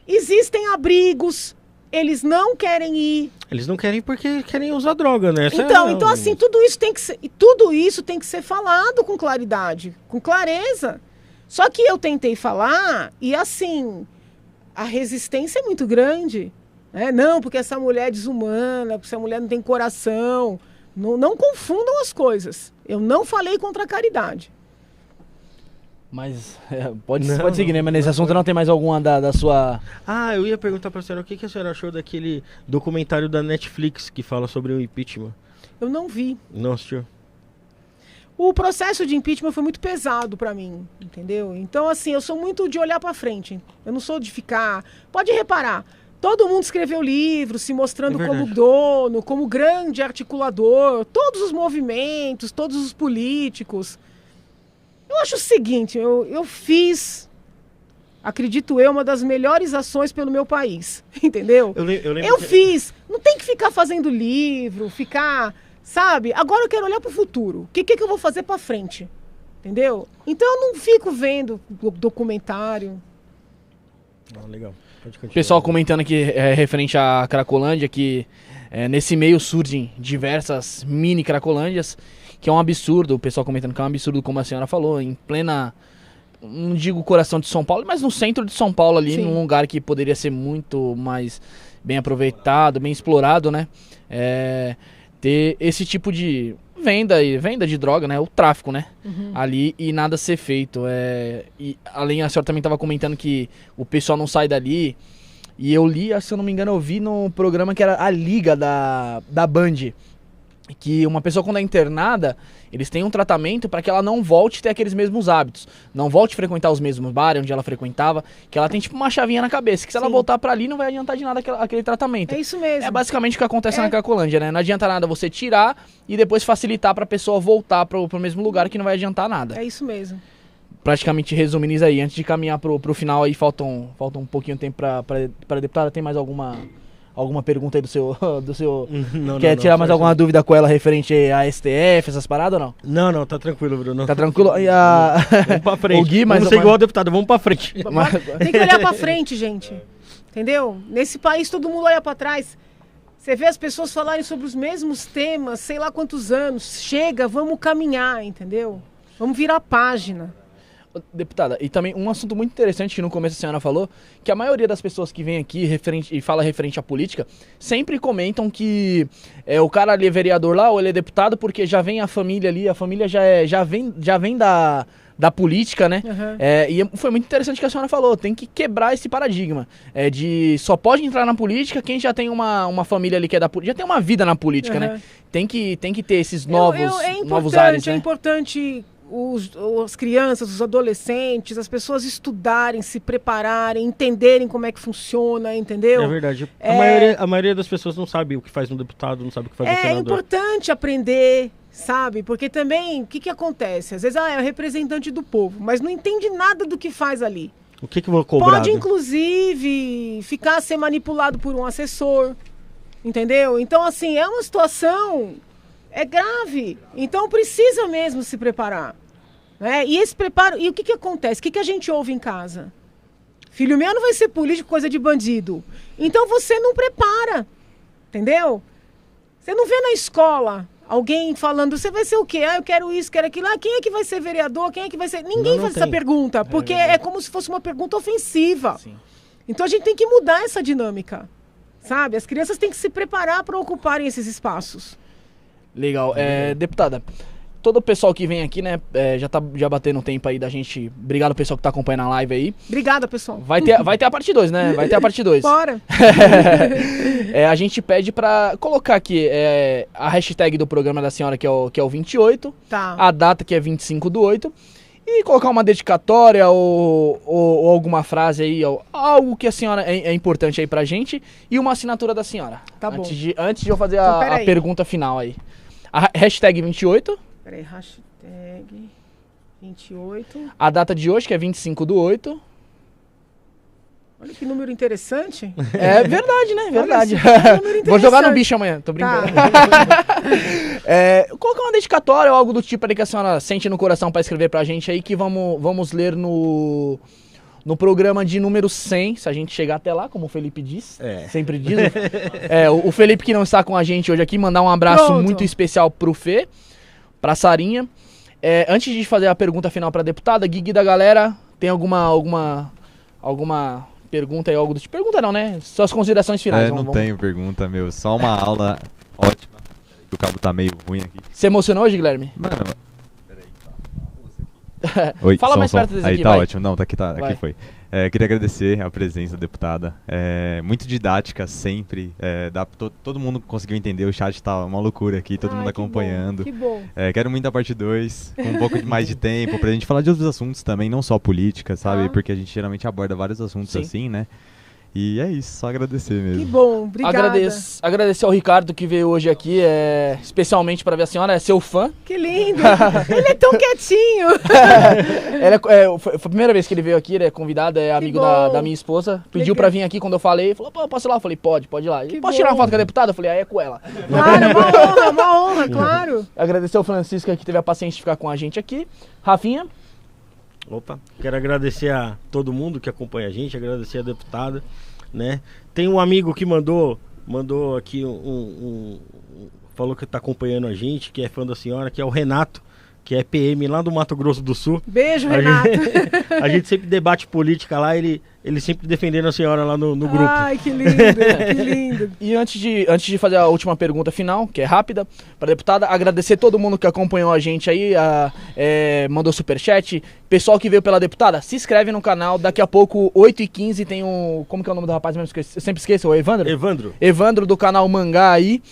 Existem abrigos, eles não querem ir. Eles não querem porque querem usar droga, né? Então assim, tudo isso tem que ser falado com claridade, com clareza. Só que eu tentei falar e assim, a resistência é muito grande. Né? Não, porque essa mulher é desumana, porque essa mulher não tem coração. Não confundam as coisas. Eu não falei contra a caridade. Mas pode seguir, né? Mas nesse assunto não tem mais alguma da sua... Ah, eu ia perguntar pra senhora o que a senhora achou daquele documentário da Netflix que fala sobre o impeachment. Eu não vi. Não assistiu? O processo de impeachment foi muito pesado pra mim, entendeu? Então, assim, eu sou muito de olhar pra frente. Eu não sou de ficar... Pode reparar, todo mundo escreveu livros se mostrando como dono, como grande articulador, todos os movimentos, todos os políticos... Eu acho o seguinte, eu fiz, acredito eu, uma das melhores ações pelo meu país, entendeu? Eu fiz, não tem que ficar fazendo livro, sabe? Agora eu quero olhar para o futuro, o que eu vou fazer para frente, entendeu? Então eu não fico vendo documentário, Legal. Pode continuar. Pessoal comentando aqui referente à Cracolândia, que nesse meio surgem diversas mini Cracolândias, que é um absurdo. O pessoal comentando que é um absurdo, como a senhora falou, em plena, não digo coração de São Paulo, mas no centro de São Paulo ali, num lugar que poderia ser muito mais bem aproveitado, bem explorado, né? Ter esse tipo de venda de droga, né? O tráfico, né? Ali e nada ser feito. E além, a senhora também estava comentando que o pessoal não sai dali. E eu li, se eu não me engano, eu vi no programa que era a Liga da Band. Que uma pessoa quando é internada, eles têm um tratamento para que ela não volte a ter aqueles mesmos hábitos. Não volte a frequentar os mesmos bares onde ela frequentava. Que ela tem tipo uma chavinha na cabeça. Que se ela voltar para ali, não vai adiantar de nada aquele tratamento. É isso mesmo. É basicamente o que acontece na Cracolândia, né? Não adianta nada você tirar e depois facilitar para a pessoa voltar pro mesmo lugar, que não vai adiantar nada. É isso mesmo. Praticamente resumindo isso aí. Antes de caminhar pro final aí, falta um pouquinho de tempo para deputada. Tem mais alguma pergunta aí do seu quer tirar mais alguma dúvida com ela referente a STF, essas paradas ou não? Não, tá tranquilo, Bruno. Tá tranquilo? Vamos pra frente. O Gui, mas vamos ser igual o deputado, vamos pra frente. Tem que olhar pra frente, gente. Entendeu? Nesse país todo mundo olha pra trás. Você vê as pessoas falarem sobre os mesmos temas, sei lá quantos anos. Chega, vamos caminhar, entendeu? Vamos virar a página. Deputada, e também um assunto muito interessante que no começo a senhora falou, que a maioria das pessoas que vem aqui e fala referente à política, sempre comentam que o cara ali é vereador lá, ou ele é deputado, porque já vem a família ali, a família já vem da política, né? E foi muito interessante o que a senhora falou, tem que quebrar esse paradigma, de só pode entrar na política quem já tem uma família ali que é da política, já tem uma vida na política, né? Tem que ter esses novos ares, né? É importante as crianças, os adolescentes, as pessoas estudarem, se prepararem, entenderem como é que funciona, entendeu? É verdade. A maioria das pessoas não sabe o que faz um deputado, não sabe o que faz um senador. É importante aprender, sabe? Porque também, o que acontece? Às vezes, é o representante do povo, mas não entende nada do que faz ali. O que eu vou cobrar? Pode, inclusive, ser manipulado por um assessor, entendeu? Então, assim, é uma situação... É grave. Então, precisa mesmo se preparar. Né? E esse preparo... E o que acontece? O que a gente ouve em casa? Filho meu não vai ser político, coisa de bandido. Então, você não prepara. Entendeu? Você não vê na escola alguém falando, você vai ser o quê? Eu quero isso, quero aquilo. Quem é que vai ser vereador? Quem é que vai ser... Ninguém faz essa pergunta, porque é como se fosse uma pergunta ofensiva. Sim. Então, a gente tem que mudar essa dinâmica. Sabe? As crianças têm que se preparar para ocuparem esses espaços. Legal. Deputada, todo o pessoal que vem aqui, né, já batendo um tempo aí da gente. Obrigado, pessoal que tá acompanhando a live aí. Obrigada, pessoal. Vai ter a parte 2, né? Vai ter a parte 2. Bora! A gente pede pra colocar aqui a hashtag do programa da senhora, que é o 28. Tá. A data, que é 25/8. E colocar uma dedicatória ou alguma frase aí, algo que a senhora é importante aí pra gente. E uma assinatura da senhora. Tá bom. Antes de eu fazer a pergunta final aí. A hashtag 28. Peraí, hashtag 28. A data de hoje, que é 25/8. Olha que número interessante. É verdade, né? Verdade. Vou jogar no bicho amanhã, tô brincando. Tá. Colocar uma dedicatória ou algo do tipo ali que a senhora sente no coração pra escrever pra gente aí, que vamos ler no programa de número 100, se a gente chegar até lá, como o Felipe diz, sempre diz. O Felipe que não está com a gente hoje aqui, mandar um abraço muito especial pro Fê, pra Sarinha. Antes de fazer a pergunta final pra deputada, Gui da galera, tem alguma pergunta aí, algo do tipo? Pergunta não, né? Suas considerações finais. Tenho pergunta, meu, só uma aula ótima. O cabo tá meio ruim aqui. Você emocionou hoje, Guilherme? Mano, oi, fala mais perto desse aí aqui, tá vai. Ótimo, não, aqui foi. Queria agradecer a presença da deputada, muito didática sempre, todo mundo conseguiu entender, o chat tá uma loucura aqui, todo mundo acompanhando. Que bom. Quero muito a parte 2, com um pouco mais de tempo, pra gente falar de outros assuntos também, não só política, sabe, porque a gente geralmente aborda vários assuntos assim, né. E é isso, só agradecer mesmo. Que bom, obrigada. Agradecer ao Ricardo que veio hoje aqui, especialmente para ver a senhora, é seu fã. Que lindo, ele é tão quietinho. Foi a primeira vez que ele veio aqui, ele é convidado, é amigo da minha esposa. Pediu para vir aqui quando eu falei, falou, pô, posso ir lá? Eu falei, pode ir lá. Posso tirar uma foto com a deputada? Eu falei, é com ela. Claro, uma honra, claro. Agradecer ao Francisco que teve a paciência de ficar com a gente aqui. Rafinha. Opa, quero agradecer a todo mundo que acompanha a gente, agradecer a deputada, né? Tem um amigo que mandou aqui falou que está acompanhando a gente, que é fã da senhora, que é o Renato, que é PM lá do Mato Grosso do Sul. Beijo, Renato. A gente sempre debate política lá, ele sempre defendendo a senhora lá no grupo. Ai, que lindo, que lindo. E antes de fazer a última pergunta final, que é rápida, para a deputada, agradecer todo mundo que acompanhou a gente aí, mandou superchat. Pessoal que veio pela deputada, se inscreve no canal. Daqui a pouco, 8h15, tem um... Como que é o nome do rapaz mesmo? Eu sempre esqueço, o Evandro? Evandro do canal Mangá aí.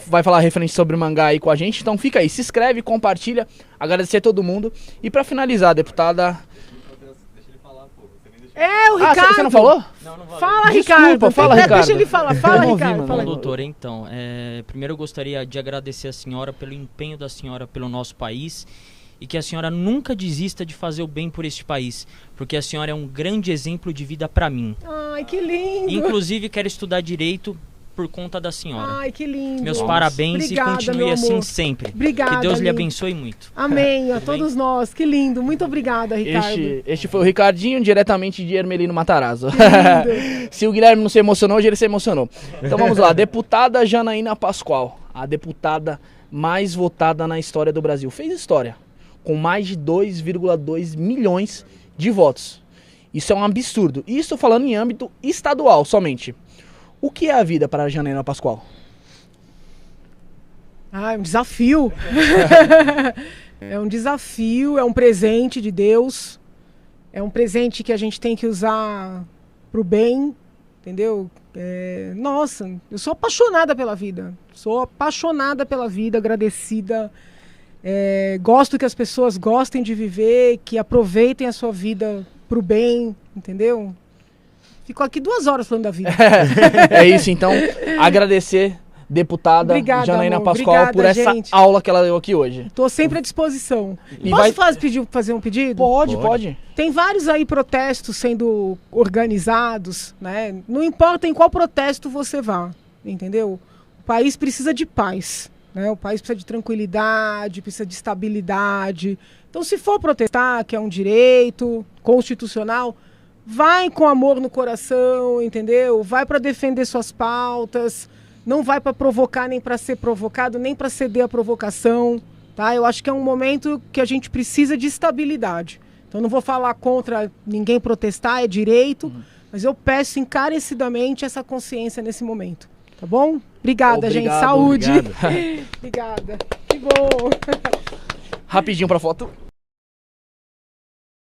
Vai falar referente sobre mangá aí com a gente. Então fica aí, se inscreve, compartilha. Agradecer a todo mundo. E para finalizar, deputada... O Ricardo. Você não falou? Não Fala, Ricardo. Fala, Ricardo. Deixa ele falar. Fala, Ricardo. Bom, doutora, então, primeiro eu gostaria de agradecer a senhora pelo empenho da senhora pelo nosso país e que a senhora nunca desista de fazer o bem por este país, porque a senhora é um grande exemplo de vida para mim. Ai, que lindo. Inclusive, quero estudar direito por conta da senhora. Ai, que lindo. Meus parabéns. Obrigada, e continue assim sempre. Obrigada. Que Deus lhe abençoe muito. Amém, a todos nós. Que lindo. Muito obrigada, Ricardo. Este foi o Ricardinho, diretamente de Ermelino Matarazzo. Se o Guilherme não se emocionou, hoje ele se emocionou. Então vamos lá. Deputada Janaína Pascoal, a deputada mais votada na história do Brasil. Fez história, com mais de 2,2 milhões de votos. Isso é um absurdo. Isso falando em âmbito estadual somente. O que é a vida para a Janaína Pascoal? É um desafio. É um desafio, é um presente de Deus. É um presente que a gente tem que usar pro bem, entendeu? Nossa, eu sou apaixonada pela vida. Sou apaixonada pela vida, agradecida. Gosto que as pessoas gostem de viver, que aproveitem a sua vida pro bem, entendeu? Ficou aqui 2 horas falando da vida. É isso, então. Agradecer, deputada Obrigada, Janaína amor. Pascoal, Obrigada, por essa gente. aula que ela deu aqui hoje. Estou sempre à disposição. E Posso fazer um pedido? Pode. Tem vários aí protestos sendo organizados, né? Não importa em qual protesto você vá, entendeu? O país precisa de paz, né? O país precisa de tranquilidade, precisa de estabilidade. Então, se for protestar, que é um direito constitucional, vai com amor no coração, entendeu? Vai para defender suas pautas, não vai para provocar, nem para ser provocado, nem para ceder à provocação, tá? Eu acho que é um momento que a gente precisa de estabilidade. Então não vou falar contra ninguém protestar, é direito, mas eu peço encarecidamente essa consciência nesse momento, tá bom? Obrigada, gente. Saúde. Obrigado. Obrigada. Que bom. Rapidinho pra foto.